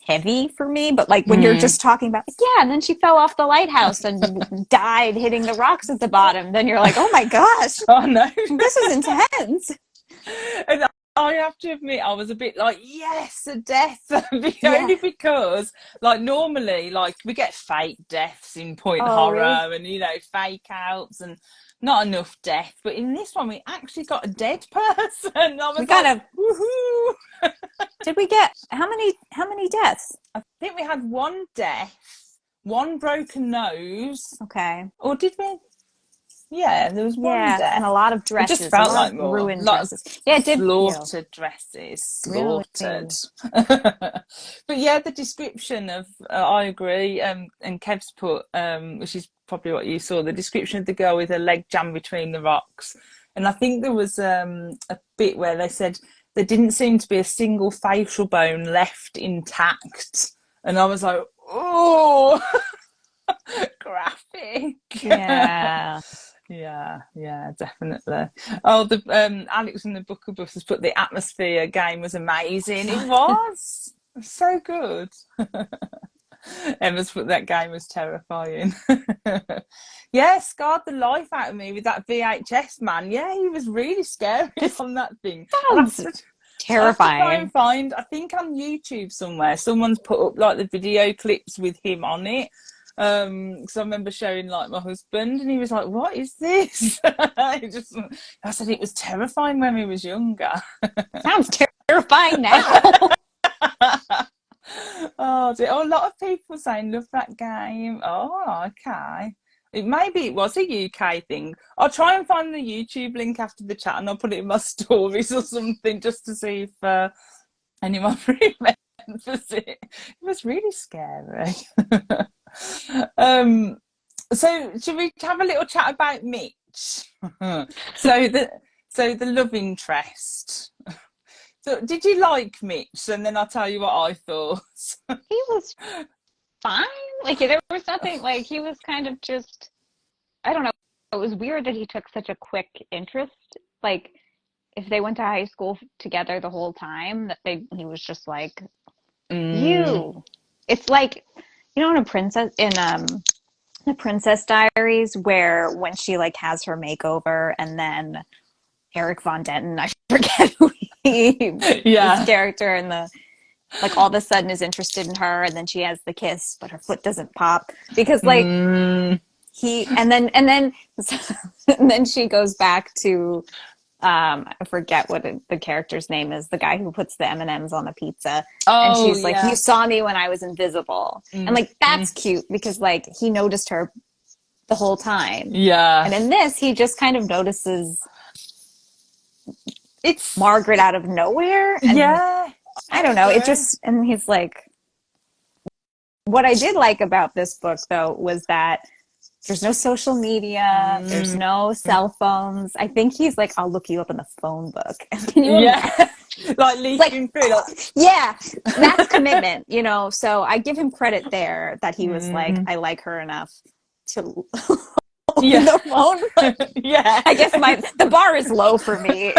[SPEAKER 2] heavy for me. But like when you're
[SPEAKER 1] mm.
[SPEAKER 2] just talking about like, yeah, and then she fell off the lighthouse and died hitting the rocks at the bottom, then you're like, oh my gosh,
[SPEAKER 1] Oh no.
[SPEAKER 2] this is intense.
[SPEAKER 1] And I have to admit, I was a bit like, yes, a death.
[SPEAKER 2] Yeah.
[SPEAKER 1] Only because, like, normally, like, we get fake deaths in point
[SPEAKER 2] Oh, really?
[SPEAKER 1] horror and, you know, fake outs and not enough death. But in this one, we actually got a dead person. I
[SPEAKER 2] We
[SPEAKER 1] was
[SPEAKER 2] got
[SPEAKER 1] like,
[SPEAKER 2] a
[SPEAKER 1] woohoo.
[SPEAKER 2] Did we get how many deaths?
[SPEAKER 1] I think we had one death, one broken nose.
[SPEAKER 2] Okay.
[SPEAKER 1] Or did we? Yeah, there was one
[SPEAKER 2] Yeah, and
[SPEAKER 1] death.
[SPEAKER 2] a lot of
[SPEAKER 1] It just
[SPEAKER 2] dresses, a
[SPEAKER 1] felt
[SPEAKER 2] lot
[SPEAKER 1] like
[SPEAKER 2] of
[SPEAKER 1] more. A
[SPEAKER 2] ruined
[SPEAKER 1] lot of
[SPEAKER 2] dresses. Yeah, it did feel
[SPEAKER 1] slaughtered dresses,
[SPEAKER 2] really.
[SPEAKER 1] slaughtered. But yeah, the description of, I agree, and Kev's put, which is probably what you saw, the description of the girl with her leg jammed between the rocks. And I think there was a bit where they said there didn't seem to be a single facial bone left intact. And I was like, oh, graphic.
[SPEAKER 2] Yeah.
[SPEAKER 1] Yeah, definitely. Oh, the Alex in the Booker Bus has put the atmosphere game was amazing. It was so good. Emma's put that game was terrifying. Yeah, scarred the life out of me with that VHS man. Yeah, he was really scary
[SPEAKER 2] This
[SPEAKER 1] on that thing.
[SPEAKER 2] sounds
[SPEAKER 1] I'll have to try and
[SPEAKER 2] terrifying.
[SPEAKER 1] find, I think on YouTube somewhere, someone's put up like the video clips with him on it. Because I remember showing like my husband, and he was like, "What is this?" I said it was terrifying when we was younger.
[SPEAKER 2] Sounds terrifying now.
[SPEAKER 1] Oh, a lot of people saying love that game. Oh, okay. Maybe it was a UK thing. I'll try and find the YouTube link after the chat, and I'll put it in my stories or something just to see if anyone remembers it. It was really scary. So should we have a little chat about Mitch? so the the love interest. So did you like Mitch? And then I'll tell you what I thought.
[SPEAKER 3] He was fine. Like there was nothing like he was kind of just I don't know. It was weird that he took such a quick interest. Like if they went to high school together the whole time, that he was just like
[SPEAKER 1] Mm,
[SPEAKER 3] you. It's like in a princess in the Princess Diaries where when she like has her makeover and then Eric Von Denton, I forget who his
[SPEAKER 1] yeah.
[SPEAKER 3] character in the like all of a sudden is interested in her and then she has the kiss but her foot doesn't pop because like
[SPEAKER 1] Mm,
[SPEAKER 3] he and then and then she goes back to I forget what the character's name is, the guy who puts the M&Ms on the pizza, and
[SPEAKER 1] oh
[SPEAKER 3] she's like, you
[SPEAKER 1] yeah.
[SPEAKER 3] saw me when I was invisible, and
[SPEAKER 1] Mm,
[SPEAKER 3] like that's cute because like he noticed her the whole time,
[SPEAKER 1] yeah.
[SPEAKER 3] and in this he just kind of notices
[SPEAKER 1] It's
[SPEAKER 3] Margaret out of nowhere, and
[SPEAKER 1] yeah.
[SPEAKER 3] I
[SPEAKER 1] I
[SPEAKER 3] don't know, it
[SPEAKER 1] agree.
[SPEAKER 3] just and he's like, what I did like about this book though was that there's no social media. There's
[SPEAKER 1] Mm,
[SPEAKER 3] no cell phones. I think he's like, I'll look you up in the phone book. Can you imagine?
[SPEAKER 1] yeah. Like
[SPEAKER 3] Like,
[SPEAKER 1] leafing through, like.
[SPEAKER 3] yeah, that's commitment, So I give him credit there that he was like,
[SPEAKER 1] Mm,
[SPEAKER 3] I like her enough to
[SPEAKER 1] yeah.
[SPEAKER 3] open the phone book.
[SPEAKER 1] Yeah.
[SPEAKER 3] I guess the bar is low for me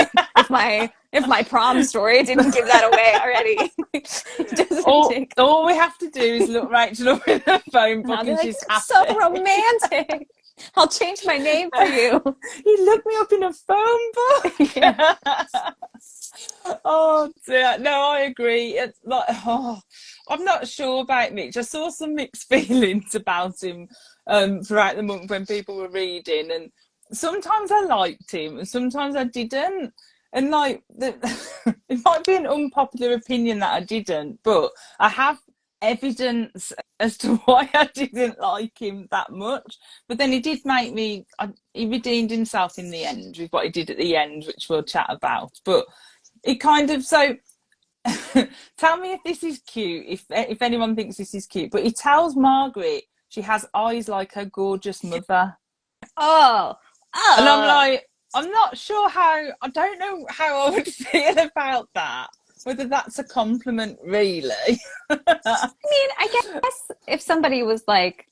[SPEAKER 3] if my prom story didn't give that away already. It doesn't take.
[SPEAKER 1] All we have to do is look Rachel up in the phone
[SPEAKER 3] And
[SPEAKER 1] book
[SPEAKER 3] I'll be
[SPEAKER 1] and
[SPEAKER 3] like,
[SPEAKER 1] she's
[SPEAKER 3] so
[SPEAKER 1] happy.
[SPEAKER 3] romantic. I'll change my name for you.
[SPEAKER 1] You looked me up in a phone
[SPEAKER 3] Yeah.
[SPEAKER 1] book. Oh dear. No, I agree. It's like I'm not sure about Mitch. I saw some mixed feelings about him throughout the month when people were reading, and sometimes I liked him and sometimes I didn't. And like it might be an unpopular opinion that I didn't, but I have evidence as to why I didn't like him that much. But then he did make me. He redeemed himself in the end with what he did at the end, which we'll chat about. But it kind of so tell me if this is cute, if anyone thinks this is cute, but he tells Margaret she has eyes like her gorgeous mother,
[SPEAKER 3] Oh,
[SPEAKER 1] and I'm
[SPEAKER 3] oh.
[SPEAKER 1] like, I'm not sure how, I don't know how I would feel about that, whether that's a compliment really.
[SPEAKER 3] I mean, I guess if somebody was like,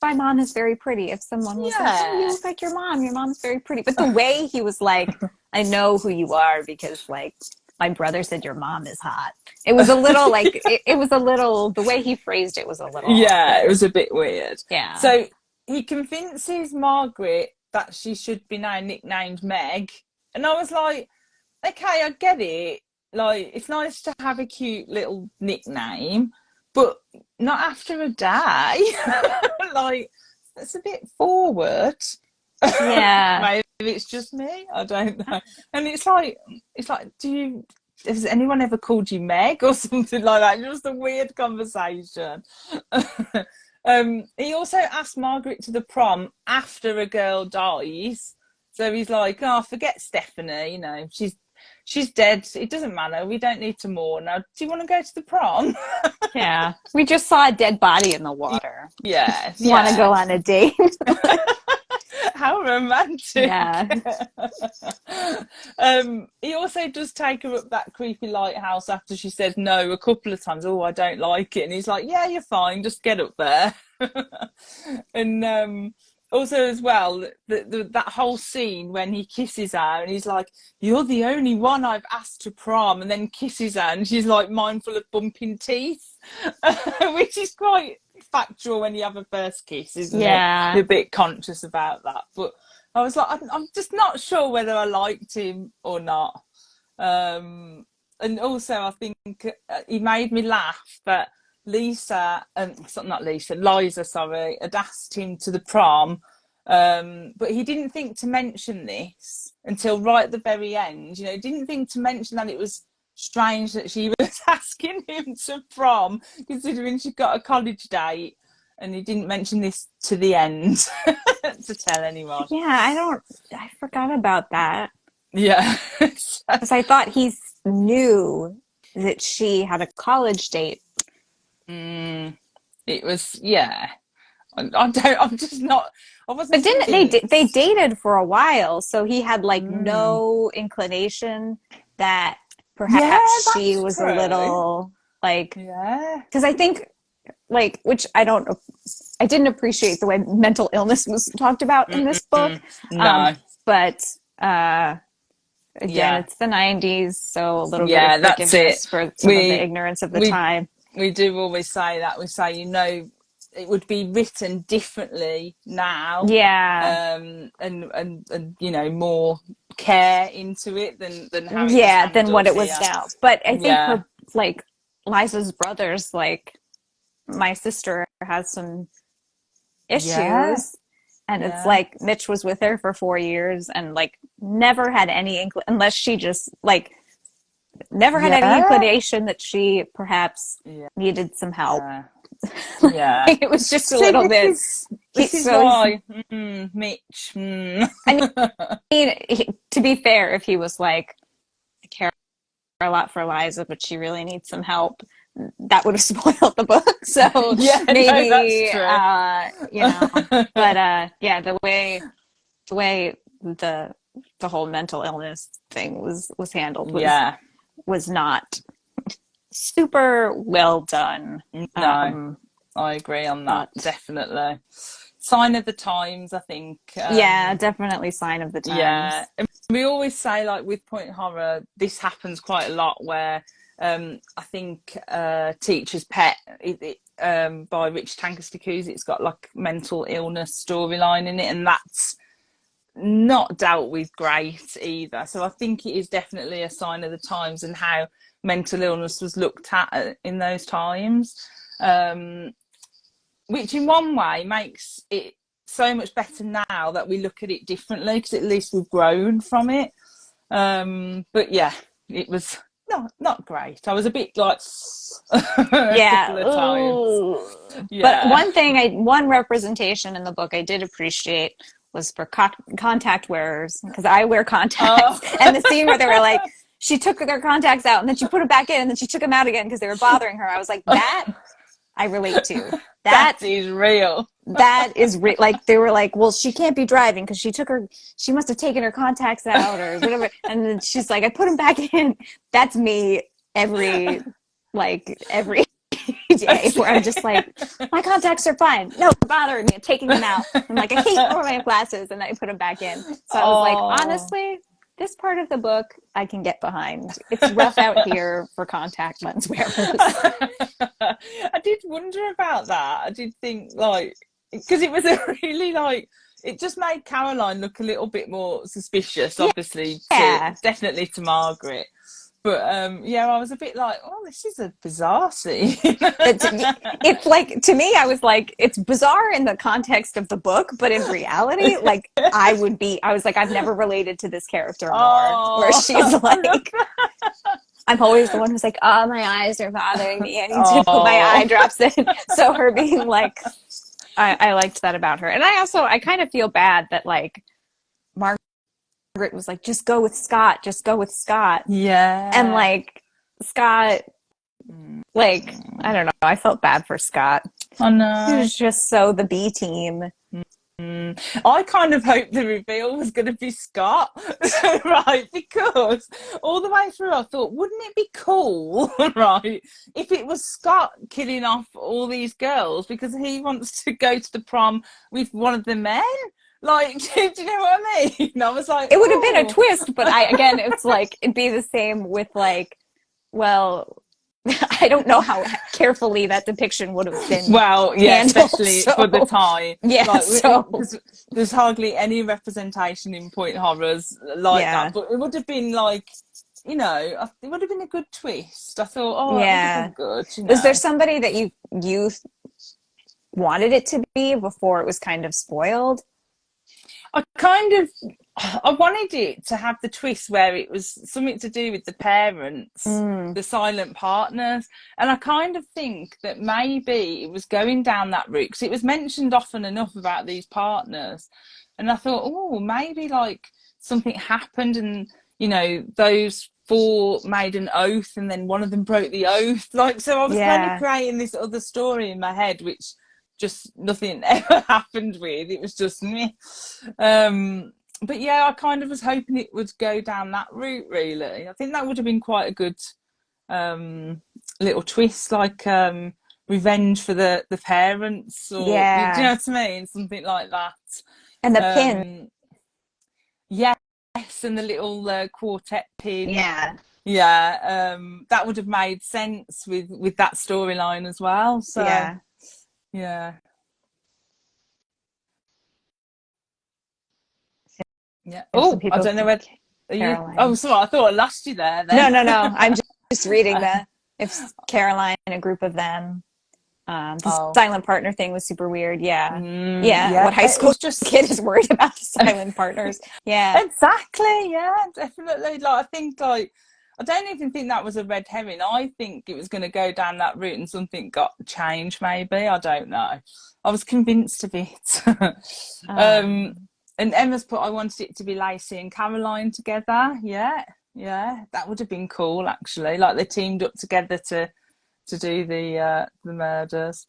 [SPEAKER 3] my mom is very pretty. If someone was like, oh, you
[SPEAKER 1] Yeah.
[SPEAKER 3] look like your mom's very pretty. But the way he was like, I know who you are because like my brother said your mom is hot. It was a little like, it was a little, the way he phrased it was a little
[SPEAKER 1] Yeah, it
[SPEAKER 3] awkward.
[SPEAKER 1] was a bit weird.
[SPEAKER 3] Yeah.
[SPEAKER 1] So he convinces Margaret that she should be now nicknamed Meg, and I was like, okay, I get it. Like, it's nice to have a cute little nickname, but not after a day. Like, that's a bit forward.
[SPEAKER 3] Yeah.
[SPEAKER 1] Maybe it's just me. I don't know. And it's like, has anyone ever called you Meg or something like that? Just a weird conversation. He also asked Margaret to the prom after a girl dies. So he's like, oh, forget Stephanie, she's dead. It doesn't matter. We don't need to mourn. Now, do you want to go to the prom?
[SPEAKER 3] Yeah. We just saw a dead body in the water.
[SPEAKER 1] Yeah,
[SPEAKER 3] You want to
[SPEAKER 1] yeah.
[SPEAKER 3] go on a date?
[SPEAKER 1] How romantic.
[SPEAKER 3] Yeah.
[SPEAKER 1] He also does take her up that creepy lighthouse after she says no a couple of times. Oh, I don't like it. And he's like, yeah, you're fine. Just get up there. And also as well, that whole scene when he kisses her and he's like, you're the only one I've asked to prom, and then kisses her and she's like mindful of bumping teeth, which is quite factual when you have a first kiss, isn't it?
[SPEAKER 3] Yeah.
[SPEAKER 1] You're a bit conscious about that. But I was like, I'm just not sure whether I liked him or not. And also, I think he made me laugh that Lisa, not Lisa, Liza, sorry, had asked him to the prom, but he didn't think to mention this until right at the very end. He didn't think to mention that it was strange that she was asking him to prom, considering she got a college date, and he didn't mention this to the end to tell anyone.
[SPEAKER 3] Yeah. I forgot about that.
[SPEAKER 1] Yeah.
[SPEAKER 3] Because I thought he knew that she had a college date.
[SPEAKER 1] It was, yeah. I don't. I'm just not. I wasn't
[SPEAKER 2] But didn't
[SPEAKER 1] convinced.
[SPEAKER 2] they dated for a while, so he had like
[SPEAKER 1] Mm.
[SPEAKER 2] no inclination that
[SPEAKER 1] Yeah,
[SPEAKER 2] perhaps she
[SPEAKER 1] that's
[SPEAKER 2] was a
[SPEAKER 1] true.
[SPEAKER 2] little like,
[SPEAKER 1] Yeah.
[SPEAKER 2] because I think like, which I didn't appreciate the way mental illness was talked about in this book.
[SPEAKER 1] Mm-mm. No.
[SPEAKER 2] But again,
[SPEAKER 1] Yeah.
[SPEAKER 2] it's the 90s, so a little bit of
[SPEAKER 1] Yeah, that's it.
[SPEAKER 2] forgiveness for some of the
[SPEAKER 1] We
[SPEAKER 2] ignorance of the
[SPEAKER 1] we
[SPEAKER 2] time.
[SPEAKER 1] we do always say that. We say, it would be written differently now,
[SPEAKER 2] Yeah.
[SPEAKER 1] and more care into it than how it was
[SPEAKER 2] Yeah, than what
[SPEAKER 1] handled
[SPEAKER 2] it was
[SPEAKER 1] here.
[SPEAKER 2] now. But I think
[SPEAKER 1] Yeah.
[SPEAKER 2] her, like, Liza's brothers, like, my sister has some
[SPEAKER 1] Yeah.
[SPEAKER 2] issues. And it's
[SPEAKER 1] Yeah.
[SPEAKER 2] like Mitch was with her for 4 years and like never had any unless she just like never had any
[SPEAKER 1] Yeah.
[SPEAKER 2] inclination that she perhaps
[SPEAKER 1] Yeah.
[SPEAKER 2] needed some help.
[SPEAKER 1] Yeah.
[SPEAKER 2] It was just a
[SPEAKER 1] See,
[SPEAKER 2] little
[SPEAKER 1] this
[SPEAKER 2] bit.
[SPEAKER 1] is this is
[SPEAKER 2] So
[SPEAKER 1] why, Mitch.
[SPEAKER 2] I mean, to be fair, if he was like, I care a lot for Liza, but she really needs some help, that would have spoiled the book. So
[SPEAKER 1] Yeah, no, that's
[SPEAKER 2] maybe,
[SPEAKER 1] true.
[SPEAKER 2] but yeah, the way the whole mental illness thing was handled
[SPEAKER 1] Yeah.
[SPEAKER 2] was not super well done.
[SPEAKER 1] No,
[SPEAKER 2] Um,
[SPEAKER 1] I agree on that.
[SPEAKER 2] but
[SPEAKER 1] Definitely. Sign of the times, I think.
[SPEAKER 2] yeah, definitely sign of the
[SPEAKER 1] Yeah.
[SPEAKER 2] times.
[SPEAKER 1] And we always say, like, with point horror, this happens quite a lot where I think Teacher's Pet, by Rich Tankers, it's got like mental illness storyline in it, and that's not dealt with great either. So I think it is definitely a sign of the times and how mental illness was looked at in those times, which in one way makes it so much better now that we look at it differently, because at least we've grown from it. But yeah, it was not great. I was a bit like a
[SPEAKER 2] Yeah.
[SPEAKER 1] couple of times.
[SPEAKER 2] Ooh. But
[SPEAKER 1] Yeah.
[SPEAKER 2] one representation in the book I did appreciate was for contact wearers, because I wear contacts.
[SPEAKER 1] Oh.
[SPEAKER 2] And the scene where they were like, she took their contacts out and then she put them back in and then she took them out again because they were bothering her. I was like, that I relate to.
[SPEAKER 1] That is real.
[SPEAKER 2] That is like, they were like, well, she can't be driving because she must have taken her contacts out or whatever. And then she's like, I put them back in. That's me every day, where I'm just like, my contacts are fine. No, they're bothering me. I'm taking them out. I'm like, I hate wearing my glasses, and I put them back in. So I was like, honestly, this part of the book I can get behind. It's rough out here for contact lens wearers.
[SPEAKER 1] I did wonder about that. I did think, like, because it was a really, like, it just made Caroline look a little bit more suspicious, obviously, definitely to Margaret. But yeah, I was a bit like, oh, this is a bizarre scene.
[SPEAKER 2] It's like, to me, I was like, it's bizarre in the context of the book, but in reality, like, I was like, I've never related to this character more. Where she's like, I'm always the one who's like, oh, my eyes are bothering me. I need to put my eye drops in. So her being like, I liked that about her. And I kind of feel bad that, like, Margaret was like, just go with Scott.
[SPEAKER 1] Yeah.
[SPEAKER 2] And like, Scott, like, I don't know. I felt bad for Scott.
[SPEAKER 1] I know.
[SPEAKER 2] He was just so the B team.
[SPEAKER 1] I kind of hoped the reveal was going to be Scott, right? Because all the way through, I thought, wouldn't it be cool, right, if it was Scott killing off all these girls because he wants to go to the prom with one of the men? Like, do you know what I mean? I was like,
[SPEAKER 2] it would have been a twist, but again, it's like, it'd be the same with, like, well, I don't know how carefully that depiction would have been.
[SPEAKER 1] Well, yeah,
[SPEAKER 2] handled,
[SPEAKER 1] especially for the time.
[SPEAKER 2] Yeah,
[SPEAKER 1] like,
[SPEAKER 2] so
[SPEAKER 1] there's hardly any representation in point horrors like that. But it would have been like, it would have been a good twist. I thought, it would have been good.
[SPEAKER 2] Was there somebody that you wanted it to be before it was kind of spoiled?
[SPEAKER 1] I wanted it to have the twist where it was something to do with the parents, the silent partners. And I kind of think that maybe it was going down that route because it was mentioned often enough about these partners. And I thought, maybe like something happened and, those four made an oath and then one of them broke the oath. Like, so I was kind of creating this other story in my head, which just nothing ever happened with. It was just me. But yeah, I kind of was hoping it would go down that route, really. I think that would have been quite a good little twist, like revenge for the parents, or do you
[SPEAKER 2] Yeah.
[SPEAKER 1] know what I mean? Something like that.
[SPEAKER 2] And the pin.
[SPEAKER 1] Um, yes, and the little quartet pin.
[SPEAKER 3] Yeah.
[SPEAKER 1] Yeah, that would have made sense with that storyline as well. So
[SPEAKER 2] Yeah.
[SPEAKER 1] yeah. Yeah.
[SPEAKER 3] There's some
[SPEAKER 1] Oh, I
[SPEAKER 3] people
[SPEAKER 1] don't know where are you. Oh,
[SPEAKER 3] Caroline.
[SPEAKER 1] sorry, I thought I lost you there
[SPEAKER 2] No,
[SPEAKER 1] then.
[SPEAKER 2] no, no. I'm just reading
[SPEAKER 1] Uh,
[SPEAKER 2] the if Caroline and a group of them. The
[SPEAKER 1] oh,
[SPEAKER 2] silent partner thing was super weird. Yeah. Yeah.
[SPEAKER 1] yeah.
[SPEAKER 2] What high
[SPEAKER 1] It
[SPEAKER 2] school
[SPEAKER 1] was just
[SPEAKER 2] kid is worried about the silent partners? Yeah.
[SPEAKER 1] exactly. Yeah, definitely. Like I think like I don't even think that was a red herring. I think it was going to go down that route and something got changed. Maybe I don't know. I was convinced of it.
[SPEAKER 2] Um,
[SPEAKER 1] And Emma's put, I wanted it to be Lacey and Caroline together. Yeah, yeah, that would have been cool actually. Like they teamed up together to do the murders.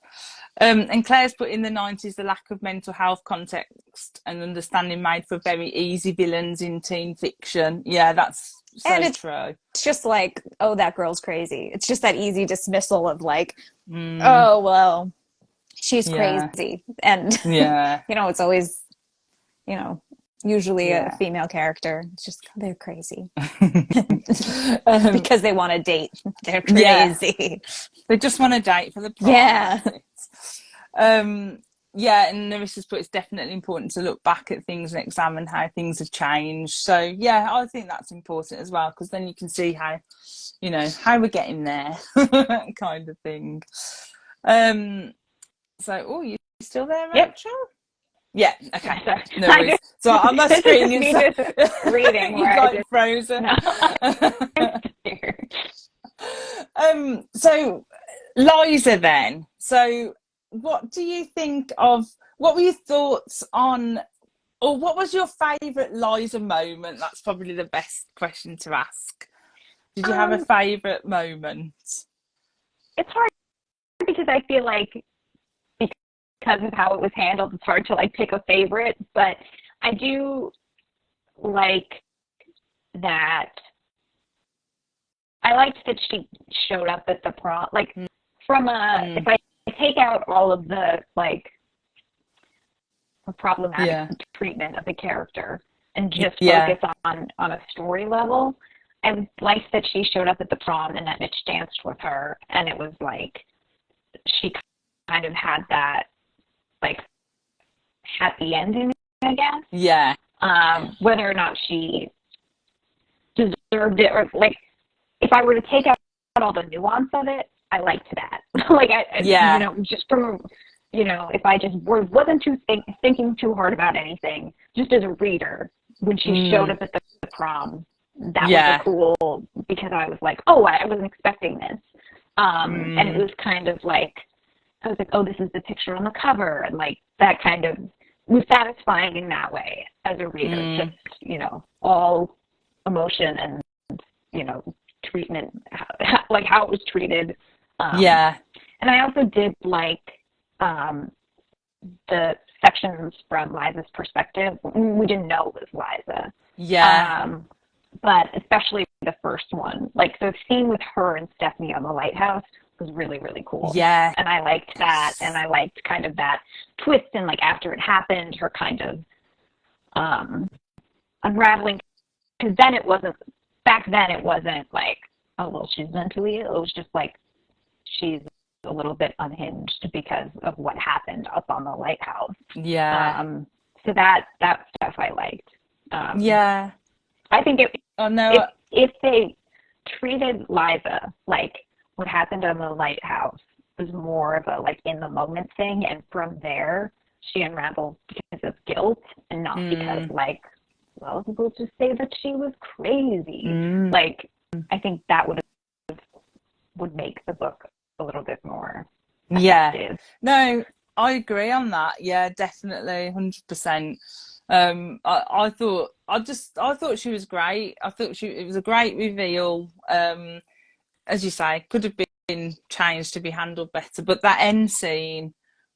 [SPEAKER 1] And Claire's put, in the 90s, the lack of mental health context and understanding made for very easy villains in teen fiction. Yeah, that's
[SPEAKER 2] and
[SPEAKER 1] so true.
[SPEAKER 2] it's just like, oh, that girl's crazy. It's just that easy dismissal of like,
[SPEAKER 1] Mm,
[SPEAKER 2] oh, well, she's
[SPEAKER 1] yeah,
[SPEAKER 2] crazy. And,
[SPEAKER 1] yeah,
[SPEAKER 2] it's always, you know, usually a
[SPEAKER 1] yeah.
[SPEAKER 2] female character. It's just, they're crazy
[SPEAKER 1] um,
[SPEAKER 2] because they want to date. They're
[SPEAKER 1] yeah,
[SPEAKER 2] crazy.
[SPEAKER 1] they just want a date for the prom.
[SPEAKER 2] Yeah.
[SPEAKER 1] That's it. Yeah, and Nerissa's put, it's definitely important to look back at things and examine how things have changed. So yeah, I think that's important as well, because then you can see how, how we're getting there, kind of thing. So, oh, you still there,
[SPEAKER 3] Yep.
[SPEAKER 1] Rachel? Yeah, okay.
[SPEAKER 3] Sorry.
[SPEAKER 1] No
[SPEAKER 3] I
[SPEAKER 1] worries. So on my screen,
[SPEAKER 3] just
[SPEAKER 1] it's
[SPEAKER 3] needed reading
[SPEAKER 1] you'd
[SPEAKER 3] where I
[SPEAKER 1] like
[SPEAKER 3] just
[SPEAKER 1] frozen.
[SPEAKER 3] no. I'm scared.
[SPEAKER 1] So Liza then. So what do you think of, what were your thoughts on, or what was your favourite Liza moment? That's probably the best question to ask. Did you have a
[SPEAKER 3] Um,
[SPEAKER 1] favourite moment?
[SPEAKER 3] it's hard because I feel like because of how it was handled, it's hard to like pick a favorite. But I do like that. I liked that she showed up at the prom. Like from if I take out all of the like problematic
[SPEAKER 1] Yeah.
[SPEAKER 3] treatment of the character and just
[SPEAKER 1] Yeah.
[SPEAKER 3] focus on a story level, I liked that she showed up at the prom and that Mitch danced with her, and it was like she kind of had that like happy ending, I guess.
[SPEAKER 1] Yeah.
[SPEAKER 3] Whether or not she deserved it, or like if I were to take out all the nuance of it, I liked that. Like
[SPEAKER 1] Yeah.
[SPEAKER 3] just from if I just wasn't thinking too hard about anything, just as a reader, when she showed up at the prom, that was a cool, because I was like, oh, I wasn't expecting this. And it was kind of like, I was like, oh, this is the picture on the cover. And like that kind of was satisfying in that way as a reader, just, all emotion and, treatment, like how it was treated.
[SPEAKER 1] Yeah.
[SPEAKER 3] And I also did like the sections from Liza's perspective. We didn't know it was Liza.
[SPEAKER 1] Yeah.
[SPEAKER 3] But especially the first one. Like, so the scene with her and Stephanie on the lighthouse was really, really cool.
[SPEAKER 1] Yeah.
[SPEAKER 3] And I liked that. And I liked kind of that twist. And like after it happened, her kind of unraveling. Because then it wasn't like, oh, well, she's mentally ill. It was just like she's a little bit unhinged because of what happened up on the lighthouse.
[SPEAKER 1] Yeah.
[SPEAKER 3] So that stuff I liked.
[SPEAKER 1] Yeah.
[SPEAKER 3] I think
[SPEAKER 1] no.
[SPEAKER 3] if they treated Liza like what happened on the lighthouse was more of a like in the moment thing, and from there she unraveled because of guilt and not because like, well, people just say that she was crazy. Like, I think that would make the book a little bit more effective.
[SPEAKER 1] No, I agree on that. Yeah, definitely, 100%. I thought she was great. I thought it was a great reveal. As you say, could have been changed to be handled better, but that end scene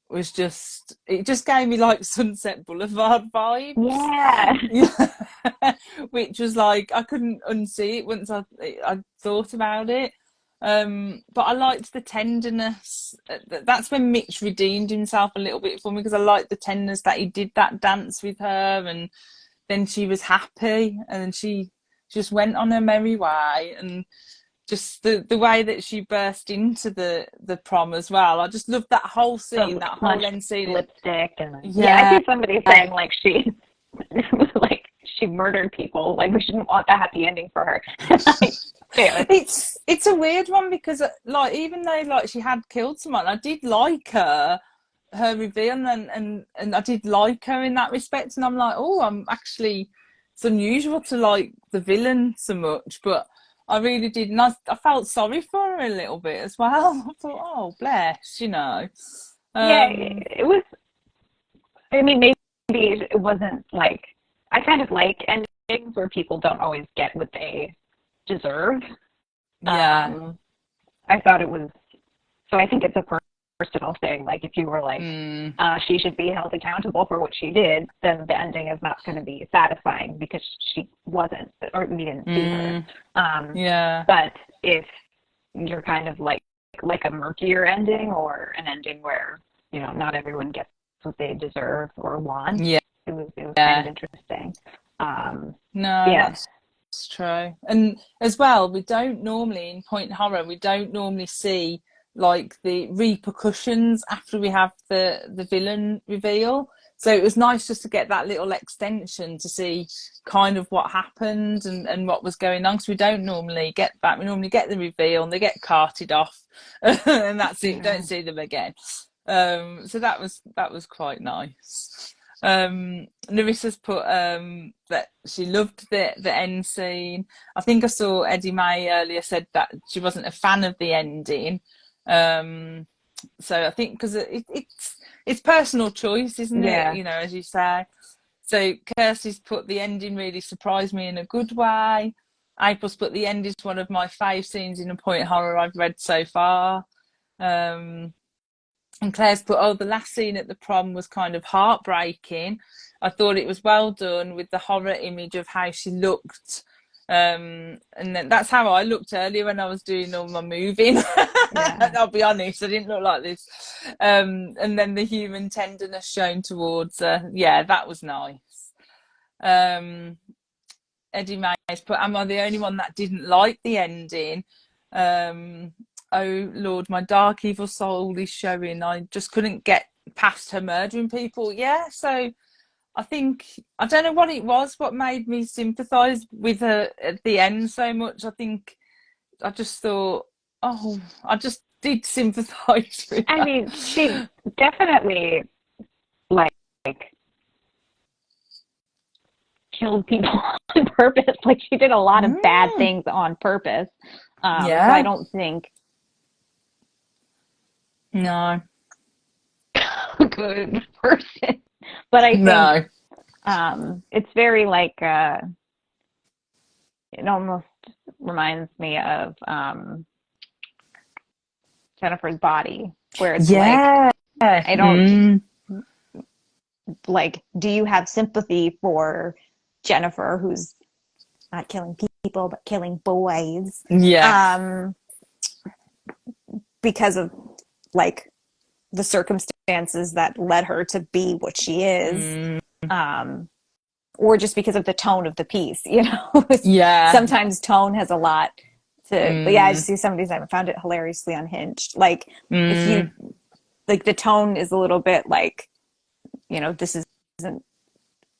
[SPEAKER 1] was just, it just gave me like Sunset Boulevard vibes.
[SPEAKER 3] Yeah.
[SPEAKER 1] Yeah. Which was like, I couldn't unsee it once I thought about it. But I liked the tenderness. That's when Mitch redeemed himself a little bit for me, because I liked the tenderness that he did that dance with her, and then she was happy, and she just went on her merry way, and just the way that she burst into the prom as well. I just loved that whole scene,
[SPEAKER 3] The
[SPEAKER 1] that whole
[SPEAKER 3] smudged
[SPEAKER 1] end scene.
[SPEAKER 3] lipstick and yeah, I
[SPEAKER 1] Yeah.
[SPEAKER 3] see somebody saying like she like she murdered people. Like we shouldn't want a happy ending for her. Like, fair.
[SPEAKER 1] It's a weird one, because like, even though like she had killed someone, I did like her reveal, and I did like her in that respect, and I'm like, oh, I'm actually, it's unusual to like the villain so much, but I really did, and I felt sorry for her a little bit as well. I thought, oh bless, you know.
[SPEAKER 3] Yeah, it was. I mean, maybe it wasn't like I kind of like endings where people don't always get what they deserve.
[SPEAKER 1] Yeah.
[SPEAKER 3] I thought it was. So I think it's a personal thing. Like if you were like, she should be held accountable for what she did, then the ending is not going to be satisfying because she wasn't, or we didn't see her.
[SPEAKER 1] Yeah.
[SPEAKER 3] But if you're kind of like a murkier ending, or an ending where not everyone gets what they deserve or want,
[SPEAKER 1] Yeah.
[SPEAKER 3] it was kind of interesting.
[SPEAKER 1] No,
[SPEAKER 3] yeah.
[SPEAKER 1] that's true. And as well, we don't normally, in point horror, we don't normally see like the repercussions after we have the villain reveal. So it was nice just to get that little extension to see kind of what happened and what was going on, because we don't normally get that. We normally get the reveal and they get carted off and that's it. We don't see them again. So that was quite nice. Larissa's put that she loved the end scene. I think I saw Eddie May earlier said that she wasn't a fan of the ending. So I think because it's personal choice, isn't it? As you say. So Kirsty's put the ending really surprised me in a good way. April's put the end is one of my fave scenes in a point horror I've read so far. And Claire's put, oh, the last scene at the prom was kind of heartbreaking. I thought it was well done with the horror image of how she looked. And then that's how I looked earlier when I was doing all my moving. I'll be honest, I didn't look like this. And then the human tenderness shown towards her. Yeah, that was nice. Eddie May's put, am I the only one that didn't like the ending? Oh Lord, my dark evil soul is showing. I just couldn't get past her murdering people. Yeah, so I think, I don't know what it was, what made me sympathise with her at the end so much. I think I just thought, oh, I just did sympathise with her.
[SPEAKER 3] I mean, she definitely like killed people on purpose. Like she did a lot of bad things on purpose. So I don't think
[SPEAKER 1] no
[SPEAKER 3] good person, but I think it's very like it almost reminds me of Jennifer's Body, where it's like I don't like, do you have sympathy for Jennifer, who's not killing people but killing boys? Because of like the circumstances that led her to be what she is, or just because of the tone of the piece, sometimes tone has a lot to, but I just see somebody's, I found it hilariously unhinged. Like if you like, the tone is a little bit like, this isn't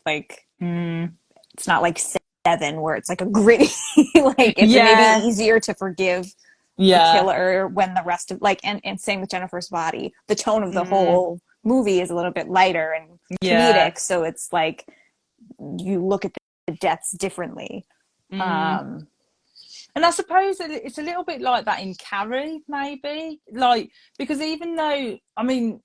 [SPEAKER 3] like, it's not like Seven where it's like a gritty, like it's maybe easier to forgive the killer when the rest of like, and same with Jennifer's Body, the tone of the whole movie is a little bit lighter and comedic, so it's like you look at the deaths differently.
[SPEAKER 1] And I suppose it's a little bit like that in Carrie, maybe, like, because even though, I mean,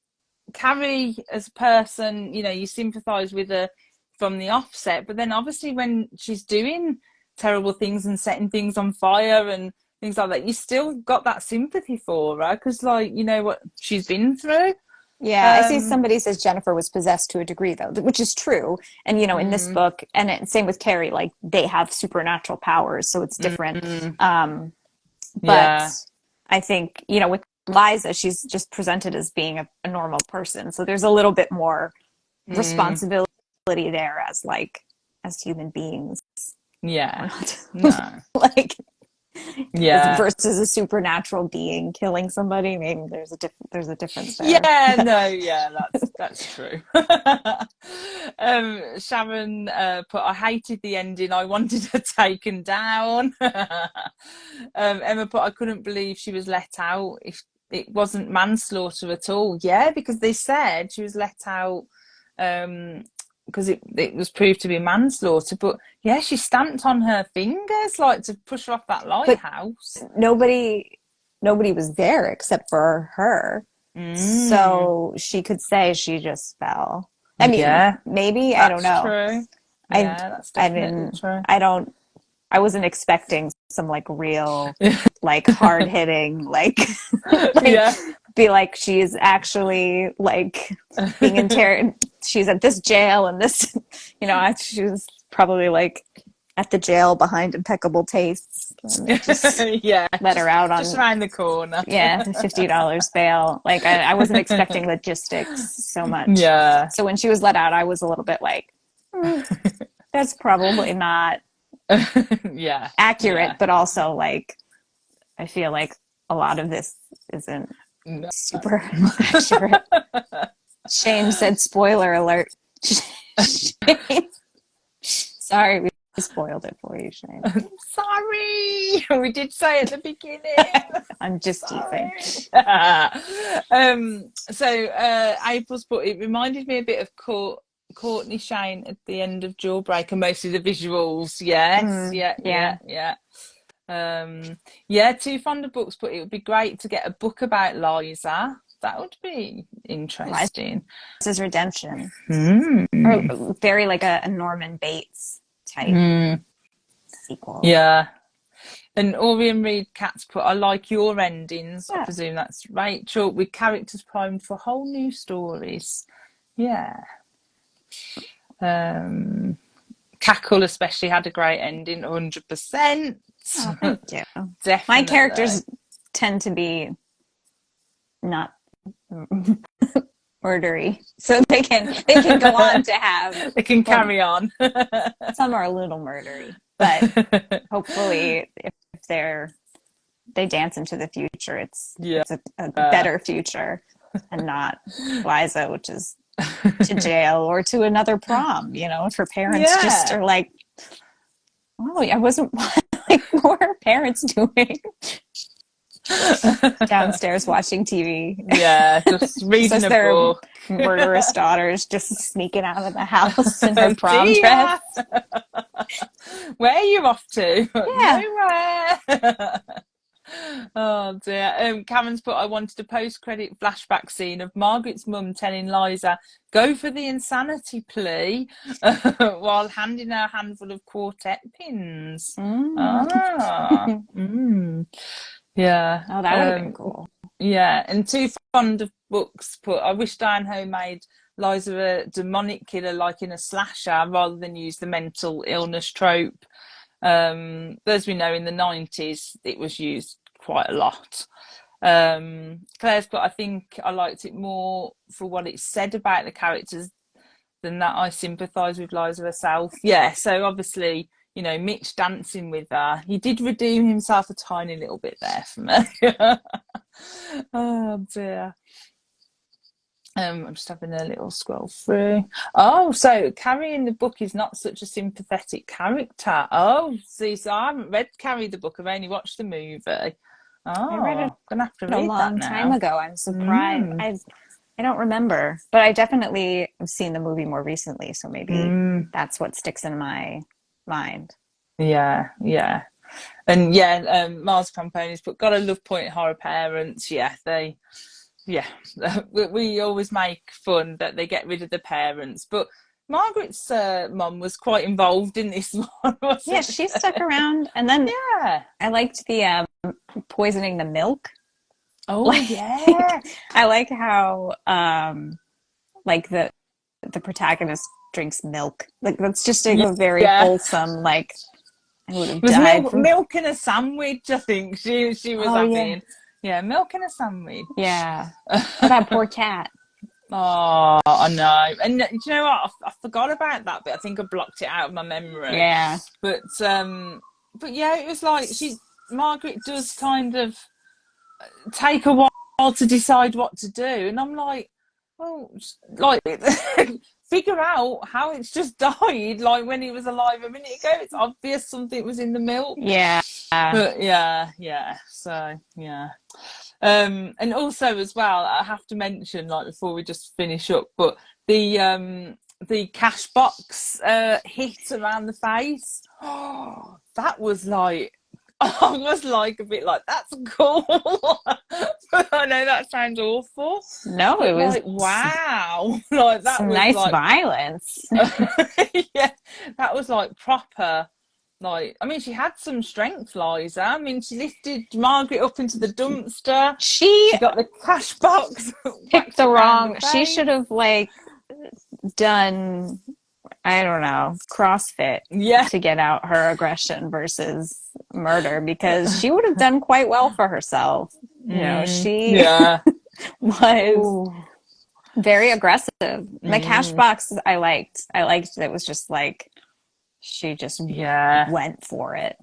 [SPEAKER 1] Carrie as a person, you sympathise with her from the offset, but then obviously when she's doing terrible things and setting things on fire and things like that, you still got that sympathy for her, because like, what she's been through.
[SPEAKER 2] Yeah, I see somebody says Jennifer was possessed to a degree, though, which is true. And, you know, in this book, and same with Carrie, like they have supernatural powers, so it's different. But
[SPEAKER 1] Yeah.
[SPEAKER 2] I think, you know, with Liza, she's just presented as being a normal person. So there's a little bit more responsibility there as as human beings.
[SPEAKER 1] Yeah.
[SPEAKER 2] We're
[SPEAKER 1] No.
[SPEAKER 2] not like
[SPEAKER 1] Yeah.
[SPEAKER 2] versus a supernatural being killing somebody. Maybe there's a difference there.
[SPEAKER 1] Yeah, no, yeah, that's true. Sharon put, I hated the ending. I wanted her taken down. Emma put, I couldn't believe she was let out. If it wasn't manslaughter at all. Yeah, because they said she was let out because it was proved to be manslaughter. But yeah, she stamped on her fingers like to push her off that lighthouse.
[SPEAKER 2] But nobody was there except for her. So she could say she just fell. I mean,
[SPEAKER 1] yeah,
[SPEAKER 2] maybe, I don't know.
[SPEAKER 1] True. Yeah, that's definitely true.
[SPEAKER 2] I wasn't expecting some like real, like hard hitting, like,
[SPEAKER 1] Yeah.
[SPEAKER 2] be like she's actually like being interrogated. She's at this jail and this, you know, she was probably like at the jail behind impeccable tastes. And just
[SPEAKER 1] yeah,
[SPEAKER 2] let her out on
[SPEAKER 1] just around the corner.
[SPEAKER 2] yeah, the $50 bail. Like I wasn't expecting logistics so much.
[SPEAKER 1] Yeah.
[SPEAKER 2] So when she was let out, I was a little bit like, that's probably not
[SPEAKER 1] yeah
[SPEAKER 2] accurate,
[SPEAKER 1] yeah.
[SPEAKER 2] but also like I feel like a lot of this isn't super accurate. Shane said, "Spoiler alert." Sorry, we spoiled it for you, Shane.
[SPEAKER 1] Sorry, we did say at the beginning.
[SPEAKER 2] I'm just teasing.
[SPEAKER 1] So April's put, it reminded me a bit of Courtney Shane at the end of Jawbreaker, mostly the visuals. Yes, yeah. Too fond of books, but it would be great to get a book about Liza. That would be interesting.
[SPEAKER 2] Liza's redemption, or very like a Norman Bates type sequel.
[SPEAKER 1] Yeah. And Orion Reed Katz put, I like your endings. I presume that's Rachel, with characters primed for whole new stories. Yeah. Cackle especially had a great ending, 100%.
[SPEAKER 2] Oh, thank you.
[SPEAKER 1] Definitely.
[SPEAKER 2] My characters tend to be not murdery, so they can go on to have
[SPEAKER 1] they can carry on.
[SPEAKER 2] Some are a little murdery, but hopefully if they dance into the future, it's a better future and not Liza, which is to jail or to another prom, you know, if her parents just are like, oh, I wasn't like, what are parents doing? Downstairs watching TV.
[SPEAKER 1] Yeah, just reading a book.
[SPEAKER 2] Murderous daughters just sneaking out of the house in her prom dress.
[SPEAKER 1] Where are you off to?
[SPEAKER 2] Yeah.
[SPEAKER 1] Nowhere. Oh dear. Cameron's put, I wanted a post-credit flashback scene of Margaret's mum telling Liza, go for the insanity plea, while handing her a handful of quartet pins. Yeah.
[SPEAKER 2] Oh, that would have been cool.
[SPEAKER 1] Yeah, and too fond of books put, I wish DIANE HOH made Liza a demonic killer like in a slasher rather than use the mental illness trope. As we know, in the 90s it was used quite a lot. Claire's put, I think I liked it more for what it said about the characters than that I sympathise with Liza herself. Yeah, so obviously, you know, Mitch dancing with her, he did redeem himself a tiny little bit there for me. Oh dear. I'm just having a little scroll through. Oh, so Carrie in the book is not such a sympathetic character. Oh, see, so I haven't read Carrie the book. I've only watched the movie. Oh,
[SPEAKER 2] I read it
[SPEAKER 1] gonna have to read
[SPEAKER 2] a long time ago. I'm surprised. I don't remember, but I definitely have seen the movie more recently, so maybe that's what sticks in my mind.
[SPEAKER 1] Yeah. And Mars Pomponis, but gotta love Point Horror parents. We always make fun that they get rid of the parents, but Margaret's mum was quite involved in this one, wasn't
[SPEAKER 2] she? Yeah, she stuck around, and then I liked the poisoning the milk.
[SPEAKER 1] Oh
[SPEAKER 2] Like,
[SPEAKER 1] yeah.
[SPEAKER 2] I like how like the protagonist drinks milk. Like that's just like a very
[SPEAKER 1] Yeah.
[SPEAKER 2] wholesome, like I would have
[SPEAKER 1] It was
[SPEAKER 2] died from.
[SPEAKER 1] milk and a sandwich, I think she was
[SPEAKER 2] Oh yeah.
[SPEAKER 1] having. Yeah, milk and a sandwich.
[SPEAKER 2] Yeah. Oh, that poor cat.
[SPEAKER 1] Oh, I know. And do you know what? I forgot about that bit. I think I blocked it out of my memory.
[SPEAKER 2] Yeah.
[SPEAKER 1] But yeah, it was like Margaret does kind of take a while to decide what to do, and I'm like, well, like figure out how it's just died. Like when he was alive a minute ago, it's obvious something was in the milk.
[SPEAKER 2] Yeah.
[SPEAKER 1] But yeah. So yeah. And also as well, I have to mention, like before we just finish up, but the cash box hit around the face. Oh, that was like I was like a bit like that's cool. But I know that sounds awful.
[SPEAKER 2] No, it
[SPEAKER 1] But
[SPEAKER 2] was
[SPEAKER 1] like wow. Like that
[SPEAKER 2] some
[SPEAKER 1] was
[SPEAKER 2] nice
[SPEAKER 1] like
[SPEAKER 2] violence.
[SPEAKER 1] yeah, that was like proper. Like, I mean, she had some strength, Liza. I mean, she lifted Margaret up into the dumpster.
[SPEAKER 2] She
[SPEAKER 1] She got the cash box,
[SPEAKER 2] picked
[SPEAKER 1] whacked
[SPEAKER 2] the
[SPEAKER 1] it round
[SPEAKER 2] wrong.
[SPEAKER 1] the
[SPEAKER 2] She
[SPEAKER 1] face.
[SPEAKER 2] should have like done, I don't know, CrossFit
[SPEAKER 1] Yeah.
[SPEAKER 2] to get out her aggression versus murder because she would have done quite well for herself. You know, she
[SPEAKER 1] Yeah.
[SPEAKER 2] was
[SPEAKER 1] Ooh.
[SPEAKER 2] very aggressive. The cash
[SPEAKER 1] Mm.
[SPEAKER 2] box I liked. I liked that it was just like she just
[SPEAKER 1] Yeah.
[SPEAKER 2] went for it.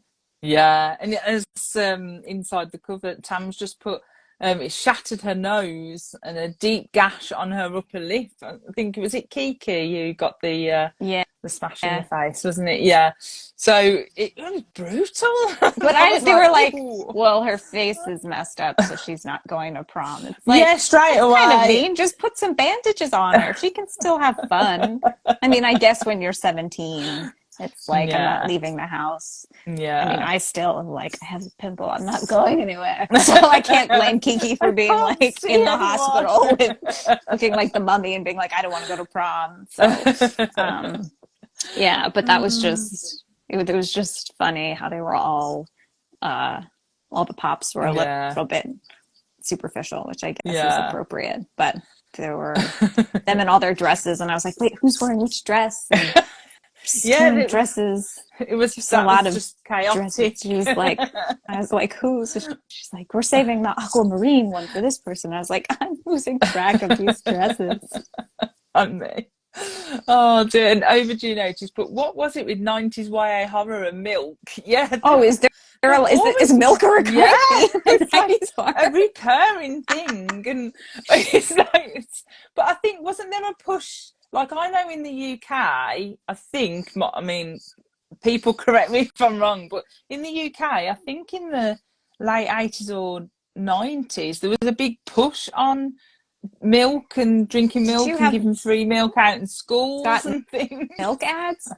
[SPEAKER 1] Yeah. And as inside the cover, Tam's just put it shattered her nose and a deep gash on her upper lip. I think it was Kiki who got
[SPEAKER 2] Yeah.
[SPEAKER 1] the smash in the face, wasn't it? Yeah. So it was brutal.
[SPEAKER 2] But
[SPEAKER 1] I was
[SPEAKER 2] they were like,
[SPEAKER 1] ooh.
[SPEAKER 2] well, her face is messed up, so she's not going to prom. It's like,
[SPEAKER 1] Yeah, straight
[SPEAKER 2] that's kind of
[SPEAKER 1] away.
[SPEAKER 2] mean. Just put some bandages on her. She can still have fun. I mean, I guess when you're 17, it's like, I'm not
[SPEAKER 1] Yeah.
[SPEAKER 2] leaving the house. I mean,
[SPEAKER 1] Yeah.
[SPEAKER 2] I still am like, I have a pimple. I'm not going anywhere. So I can't blame Kiki for
[SPEAKER 1] I
[SPEAKER 2] being
[SPEAKER 1] can't
[SPEAKER 2] like
[SPEAKER 1] see
[SPEAKER 2] in the
[SPEAKER 1] anyone.
[SPEAKER 2] hospital with looking like the mummy and being like, I don't want to go to prom. So, yeah, but that was just, it was just funny how they were all the pops were a
[SPEAKER 1] Yeah.
[SPEAKER 2] little bit superficial, which I guess is
[SPEAKER 1] Yeah.
[SPEAKER 2] appropriate. But there were them in all their dresses, and I was like, wait, who's wearing which dress? And so many dresses.
[SPEAKER 1] It was
[SPEAKER 2] Just a
[SPEAKER 1] that
[SPEAKER 2] lot
[SPEAKER 1] was
[SPEAKER 2] of
[SPEAKER 1] just
[SPEAKER 2] dresses.
[SPEAKER 1] chaotic.
[SPEAKER 2] She was like, I was like, who? So she's like, we're saving the aquamarine one for this person. I was like, I'm losing track of these dresses.
[SPEAKER 1] On me. Oh dear, and overdue notice. But what was it with 90s YA horror and milk? Yeah.
[SPEAKER 2] Oh, is
[SPEAKER 1] always,
[SPEAKER 2] milk a recurring
[SPEAKER 1] yeah,
[SPEAKER 2] theme in
[SPEAKER 1] it's like
[SPEAKER 2] 90s horror?
[SPEAKER 1] a recurring thing, and it's like. But I think wasn't there a push? Like I know in the UK, I think. I mean, people correct me if I'm wrong, but in the UK, I think in the late 80s or 90s, there was a big push on milk and drinking
[SPEAKER 2] Did you
[SPEAKER 1] milk and
[SPEAKER 2] have
[SPEAKER 1] giving free milk out in schools
[SPEAKER 2] got
[SPEAKER 1] and things.
[SPEAKER 2] milk ads?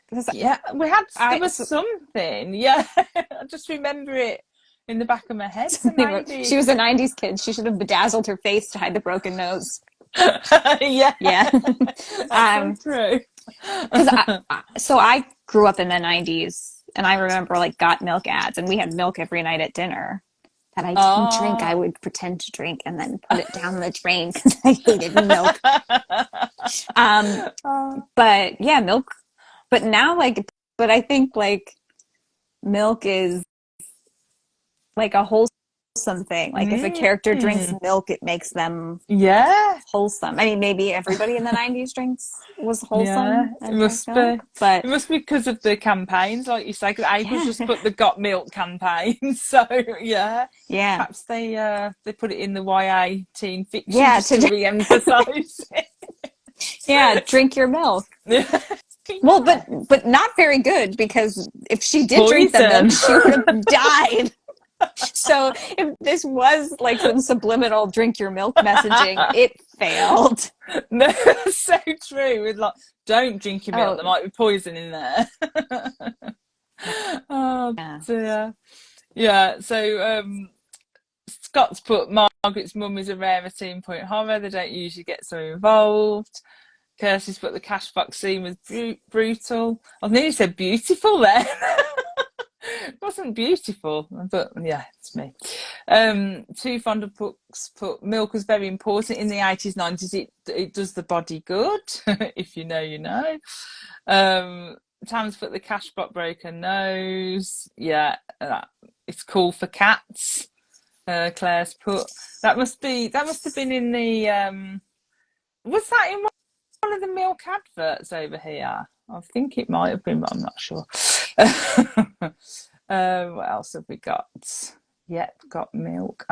[SPEAKER 2] Because
[SPEAKER 1] Yeah, there was something. Yeah, I just remember it in the back of my head. So maybe
[SPEAKER 2] she was a 90s kid. She should have bedazzled her face to hide the broken nose.
[SPEAKER 1] yeah,
[SPEAKER 2] Yeah.
[SPEAKER 1] that's so true.
[SPEAKER 2] Because so I grew up in the 90s, and I remember like got milk ads, and we had milk every night at dinner that I didn't drink. I would pretend to drink and then put it down the drain because I hated milk. But yeah, milk. But now, like, but I think like milk is like a wholesome thing. Like if a character drinks milk, it makes them wholesome. I mean, maybe everybody in the 90s was wholesome
[SPEAKER 1] it
[SPEAKER 2] and
[SPEAKER 1] must
[SPEAKER 2] milk,
[SPEAKER 1] be.
[SPEAKER 2] but
[SPEAKER 1] It must be because of the campaigns, like you say. Because April's just put the Got Milk campaign, so yeah, perhaps they put it in the YA teen fiction just to re-emphasize it.
[SPEAKER 2] Yeah, drink your milk. Well, but not very good, because if she did drink the milk, she would have died. So if this was like some subliminal drink your milk messaging, it failed.
[SPEAKER 1] No, that's so true. With like, don't drink your milk. There might be poison in there. Oh dear. Yeah. So Scott's put Margaret's mum is a rarity in Point Horror. They don't usually get so involved. Kirsty's put the cash box scene was brutal. I've nearly said beautiful there. It wasn't beautiful, but yeah, it's me. Too fond of books. Put milk was very important in the 80s, 90s. It does the body good. If you know, you know. Tam's put the cash pot broken nose. Yeah, it's cool for cats. Claire's put that must have been in the was that in one of the milk adverts over here? I think it might have been, but I'm not sure. What else have we got? Yep, got milk.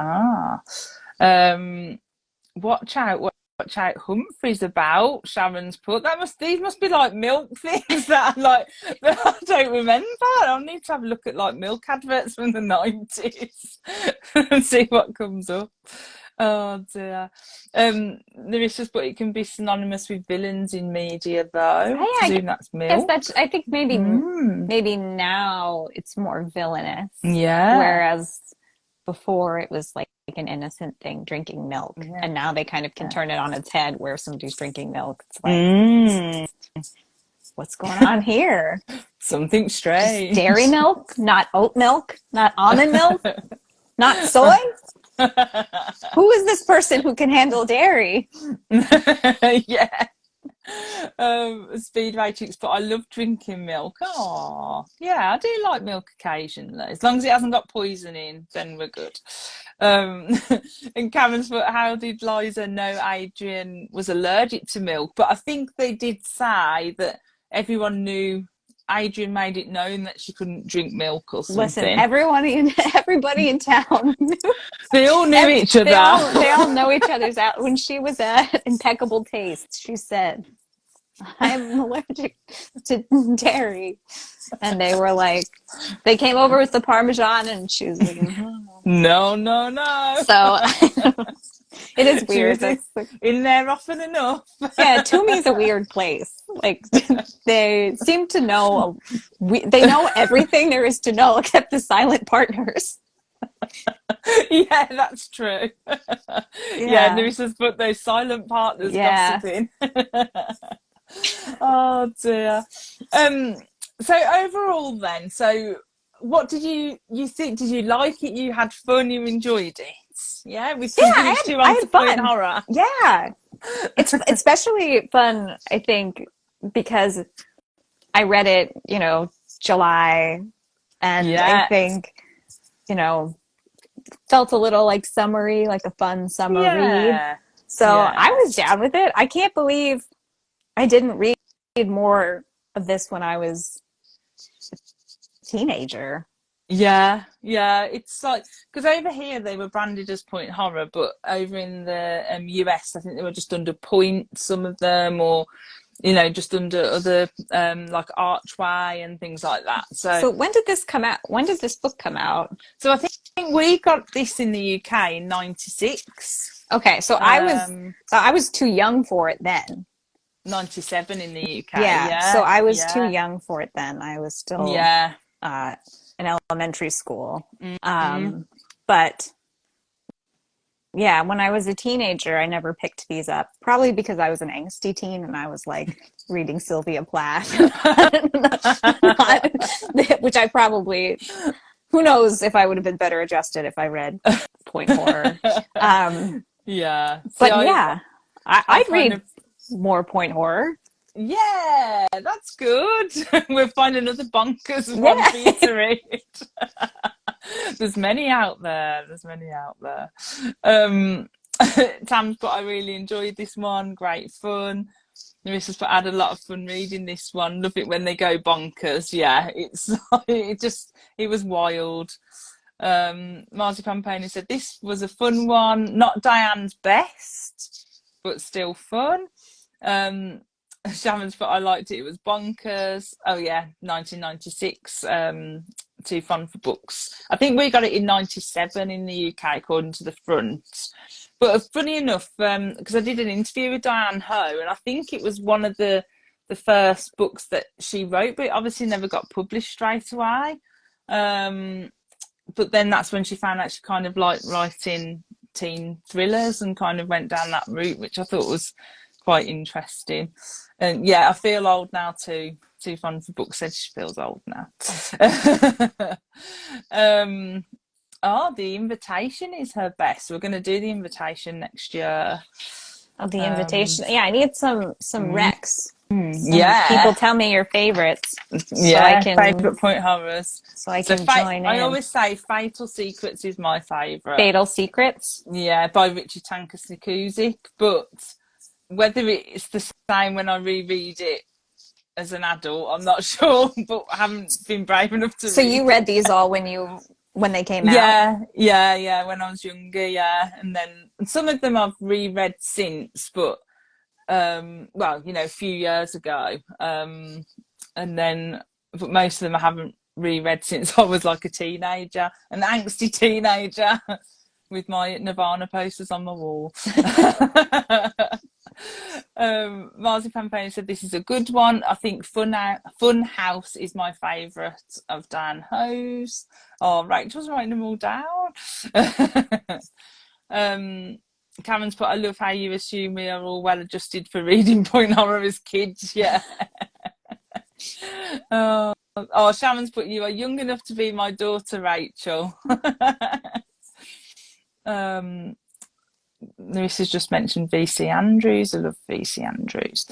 [SPEAKER 1] Watch out, watch out, Humphrey's about. Sharon's put these must be like milk things that that I don't remember. I'll need to have a look at like milk adverts from the 90s and see what comes up. Oh dear. Larissa's, but it can be synonymous with villains in media, though. I presume that's milk.
[SPEAKER 3] I think maybe now it's more villainous.
[SPEAKER 1] Yeah.
[SPEAKER 3] Whereas before it was like an innocent thing, drinking milk, and now they kind of can turn it on its head where somebody's drinking milk. It's like, what's going on here?
[SPEAKER 1] Something strange.
[SPEAKER 3] Just dairy milk, not oat milk, not almond milk, not soy. Who is this person who can handle dairy?
[SPEAKER 1] Yeah. Speedway chicks, but I love drinking milk. Oh, yeah, I do like milk occasionally. As long as it hasn't got poison in, then we're good. And Cameron's put, how did Liza know Adrian was allergic to milk? But I think they did say that everyone knew. Adrian made it known that she couldn't drink milk or something.
[SPEAKER 3] Listen, everybody in town.
[SPEAKER 1] They all knew each other.
[SPEAKER 3] They all know each other's out. When she was at Impeccable Taste, she said, I'm allergic to dairy. And they were like, they came over with the Parmesan and she was like,
[SPEAKER 1] no.
[SPEAKER 3] So it is weird.
[SPEAKER 1] In there often enough.
[SPEAKER 3] Yeah, Toomey's a weird place. Like, they seem to know, they know everything there is to know except the silent partners.
[SPEAKER 1] Yeah, that's true. Yeah, Larissa's put those silent partners gossiping. Oh dear. So overall then, what did you think? Did you like it? You had fun? You enjoyed it? Yeah, we finished
[SPEAKER 3] I had fun.
[SPEAKER 1] Horror.
[SPEAKER 3] Yeah, it's especially fun, I think, because I read it, July, and I think, felt a little like summery, like a fun summer read. So I was down with it. I can't believe I didn't read more of this when I was a teenager.
[SPEAKER 1] Yeah, it's like, because over here they were branded as point horror, but over in the US I think they were just under point, some of them, or just under other like Archway and things like that. So
[SPEAKER 3] when did this come out? When did this book come out?
[SPEAKER 1] So I think we got this in the UK in '96.
[SPEAKER 3] Okay, so I was too young for it then.
[SPEAKER 1] 97 in the UK.
[SPEAKER 3] Yeah, so I was too young for it then. I was still in elementary school. But yeah, when I was a teenager, I never picked these up. Probably because I was an angsty teen and I was like reading Sylvia Plath, which I probably, who knows if I would have been better adjusted if I read point horror.
[SPEAKER 1] Yeah.
[SPEAKER 3] But I'd read more point horror.
[SPEAKER 1] Yeah, that's good. We'll find another bonkers one for you to read. There's many out there. Tam's but I really enjoyed this one. Great fun. Larissa's but I had a lot of fun reading this one. Love it when they go bonkers. Yeah, it was wild. Marty Pampani said this was a fun one. Not Diane's best, but still fun. Sharon's but I liked it. It was bonkers. Oh yeah, 1996. Too fun for books. I think we got it in 97 in the UK, according to the front. But funny enough, because I did an interview with Diane Ho, and I think it was one of the first books that she wrote, but it obviously never got published straight away. But then that's when she found out she kind of liked writing teen thrillers and kind of went down that route, which I thought was quite interesting. And yeah, I feel old now too too fond for books, said she feels old now. The Invitation is her best. We're going to do The Invitation next year.
[SPEAKER 2] Oh, The Invitation. Yeah, I need some recs.
[SPEAKER 1] Yeah.
[SPEAKER 2] People tell me your favorites.
[SPEAKER 1] Yeah, favourite point horrors.
[SPEAKER 2] So I can join in.
[SPEAKER 1] I always say Fatal Secrets is my favourite.
[SPEAKER 2] Fatal Secrets?
[SPEAKER 1] Yeah, by Richard Tankers-Nikuzik. But whether it's the same when I reread it as an adult, I'm not sure, but I haven't been brave enough to read.
[SPEAKER 2] So you read these all when they came out?
[SPEAKER 1] Yeah, when I was younger, yeah. And then some of them I've reread since, but a few years ago. But most of them I haven't reread since I was like a teenager, an angsty teenager with my Nirvana posters on my wall. Marzipan Pony said this is a good one. I think Fun House is my favourite of DIANE HOH's. Oh, Rachel's writing them all down. Cameron's put, I love how you assume we are all well adjusted for reading point horror as kids. Yeah. Shaman's put, you are young enough to be my daughter, Rachel. Lewis has just mentioned VC Andrews. I love VC Andrews.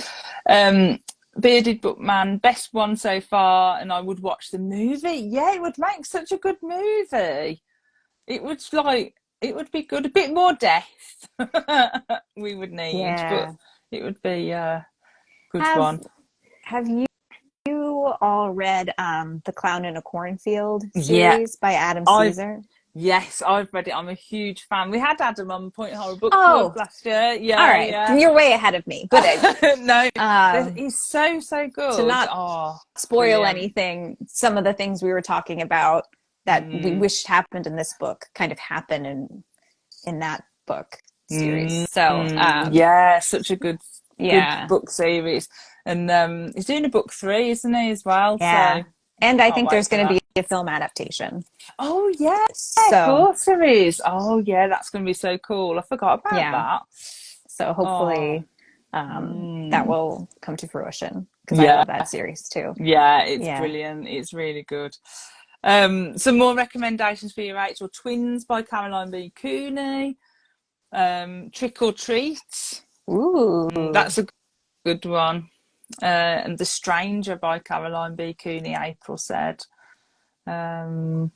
[SPEAKER 1] Bearded Bookman, best one so far, and I would watch the movie. Yeah, it would make such a good movie. It would be good. A bit more death we would need, but it would be a good one.
[SPEAKER 2] Have you all read The Clown in a Cornfield series by Adam Caesar?
[SPEAKER 1] Yes, I've read it. I'm a huge fan. We had Adam on Point Horror Book Club last year. Yeah,
[SPEAKER 2] all right.
[SPEAKER 1] Yeah.
[SPEAKER 2] You're way ahead of me. But
[SPEAKER 1] no, he's so good.
[SPEAKER 2] To not spoil anything, some of the things we were talking about that we wished happened in this book kind of happen in that book series. So
[SPEAKER 1] such a good book series. And he's doing a book 3, isn't he, as well?
[SPEAKER 2] Yeah.
[SPEAKER 1] So
[SPEAKER 2] and I think there's going to be a film adaptation.
[SPEAKER 1] Oh, yeah. Of course there is. Oh, yeah, that's going to be so cool. I forgot about that.
[SPEAKER 2] So hopefully that will come to fruition, because I love that series too.
[SPEAKER 1] Yeah, it's brilliant. It's really good. Some more recommendations for you, Rachel. Twins by Caroline B. Cooney. Trick or Treat.
[SPEAKER 2] Ooh.
[SPEAKER 1] That's a good one. And The Stranger by Caroline B. Cooney, April said. And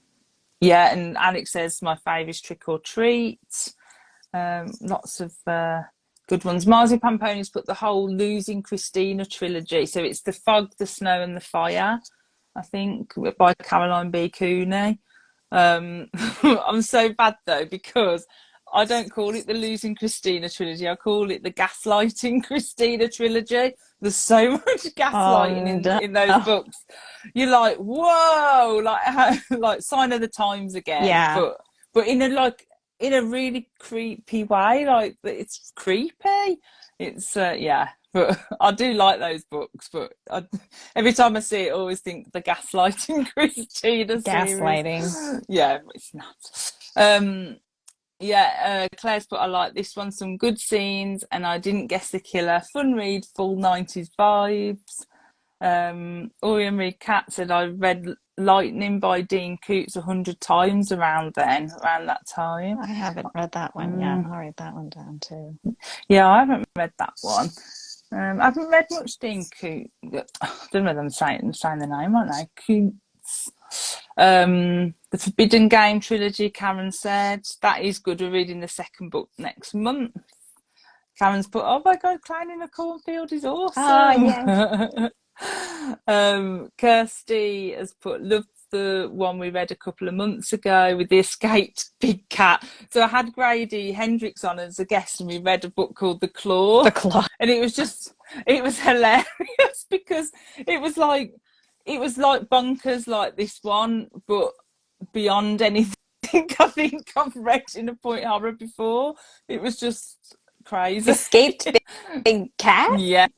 [SPEAKER 1] Alex says my favourite is Trick or Treat. Lots of good ones. Marzipan Pony's put the whole Losing Christina trilogy. So it's The Fog, The Snow and the Fire, I think, by Caroline B. Cooney. I'm so bad though, because I don't call it the Losing Christina trilogy. I call it the Gaslighting Christina trilogy. There's so much gaslighting in those books. You're like, whoa, like Sign of the Times again.
[SPEAKER 2] Yeah.
[SPEAKER 1] But in a really creepy way. Like, it's creepy. It's But I do like those books. But every time I see it, I always think the Gaslighting Christina series.
[SPEAKER 2] Gaslighting.
[SPEAKER 1] Yeah, it's not. Claire's put, I like this one, some good scenes, and I didn't guess the killer. Fun read, full 90s vibes. Orion Reed Cat said, I read Lightning by Dean Coots 100 times around that time.
[SPEAKER 2] I haven't read that one yet. I'll write that one down too.
[SPEAKER 1] Yeah, I haven't read that one. I haven't read much Dean Coots. I don't know if I'm saying the name, aren't I? Coots. The Forbidden Game trilogy, Karen said, that is good. We're reading the second book next month. Karen's put, oh my god, Clown in a Cornfield is awesome. Kirsty has put, loved the one we read a couple of months ago with the escaped big cat. So I had Grady Hendrix on as a guest, and we read a book called The Claw. And it was hilarious because it was like bonkers like this one, but beyond anything I think I've read in a point horror before. It was just crazy.
[SPEAKER 2] Escaped big cat?
[SPEAKER 1] Yeah,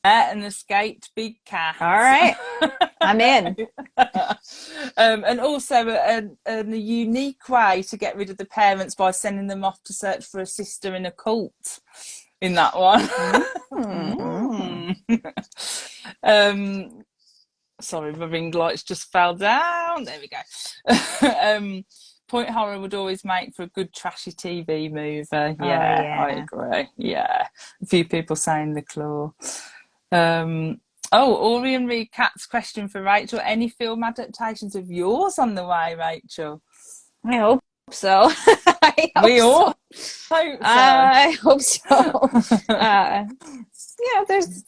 [SPEAKER 1] an escaped big cat.
[SPEAKER 2] All right, I'm in.
[SPEAKER 1] And also a unique way to get rid of the parents by sending them off to search for a sister in a cult in that one. Sorry, my ring lights just fell down. There we go. Point horror would always make for a good trashy TV movie. Yeah, I agree. Yeah, a few people saying The Claw. Orion Reed Cat's question for Rachel. Any film adaptations of yours on the way, Rachel?
[SPEAKER 2] I hope so.
[SPEAKER 1] We all hope so.
[SPEAKER 2] I hope so. There's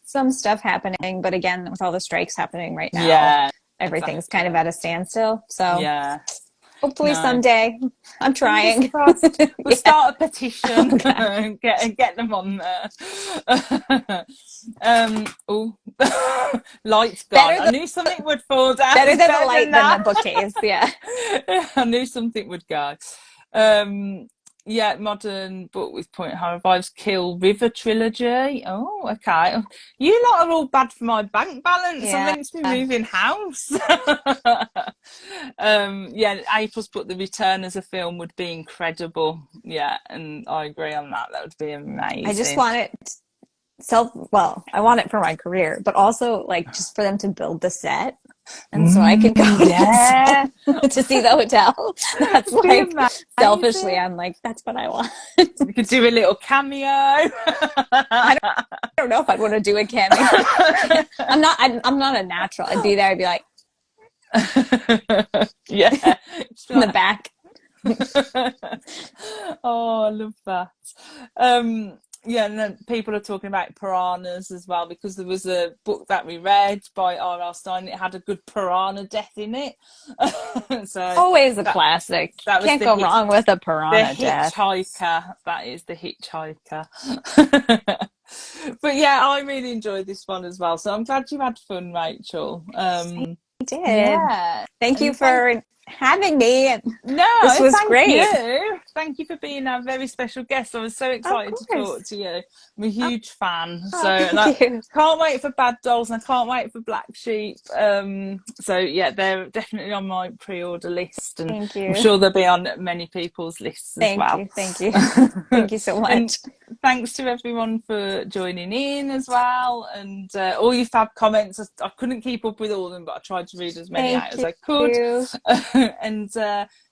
[SPEAKER 2] some stuff happening, but again, with all the strikes happening right now, everything's kind of at a standstill. So hopefully someday. I'm trying.
[SPEAKER 1] We'll start a petition and get them on there. Light's gone. I knew something would fall down.
[SPEAKER 2] Better than the light than the bookcase. Yeah.
[SPEAKER 1] I knew something would go. Modern book with point horror vibes. Kill River trilogy. Oh, okay. You lot are all bad for my bank balance. I'm meant to be moving house. April's put The Return as a film would be incredible. Yeah, and I agree on that. That would be amazing.
[SPEAKER 2] I just want it I want it for my career, but also like just for them to build the set. And so I can go to see the hotel. That's like selfishly, I'm like, that's what I want.
[SPEAKER 1] You could do a little cameo.
[SPEAKER 2] I don't know if I'd want to do a cameo. I'm not a natural. I'd be there. I'd be like, in the back.
[SPEAKER 1] Oh, I love that. And then people are talking about piranhas as well, because there was a book that we read by R.L. Stein. It had a good piranha death in it. So
[SPEAKER 2] always a classic. Can't go wrong with a piranha death.
[SPEAKER 1] The Hitchhiker. That is The Hitchhiker. But yeah, I really enjoyed this one as well. So I'm glad you had fun, Rachel.
[SPEAKER 2] I did. Yeah. Thank you for having me.
[SPEAKER 1] This
[SPEAKER 2] was great.
[SPEAKER 1] Thank you for being our very special guest. I was so excited to talk to you. I'm a huge fan. I can't wait for Bad Dolls, and I can't wait for Black Sheep. They're definitely on my pre-order list, and
[SPEAKER 2] thank you.
[SPEAKER 1] I'm sure they'll be on many people's lists as well.
[SPEAKER 2] Thank you. Thank you so much.
[SPEAKER 1] And thanks to everyone for joining in as well, and all your fab comments. I couldn't keep up with all of them, but I tried to read as many out as I could. And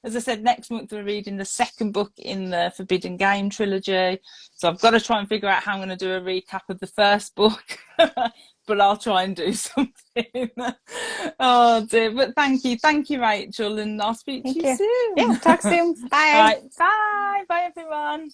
[SPEAKER 1] as I said, next month we're reading the second book in the Forbidden Game trilogy, so I've got to try and figure out how I'm going to do a recap of the first book. But I'll try and do something. Oh dear, but thank you, Rachel, and I'll speak to you soon.
[SPEAKER 2] Talk soon. Bye.
[SPEAKER 1] Right, bye everyone.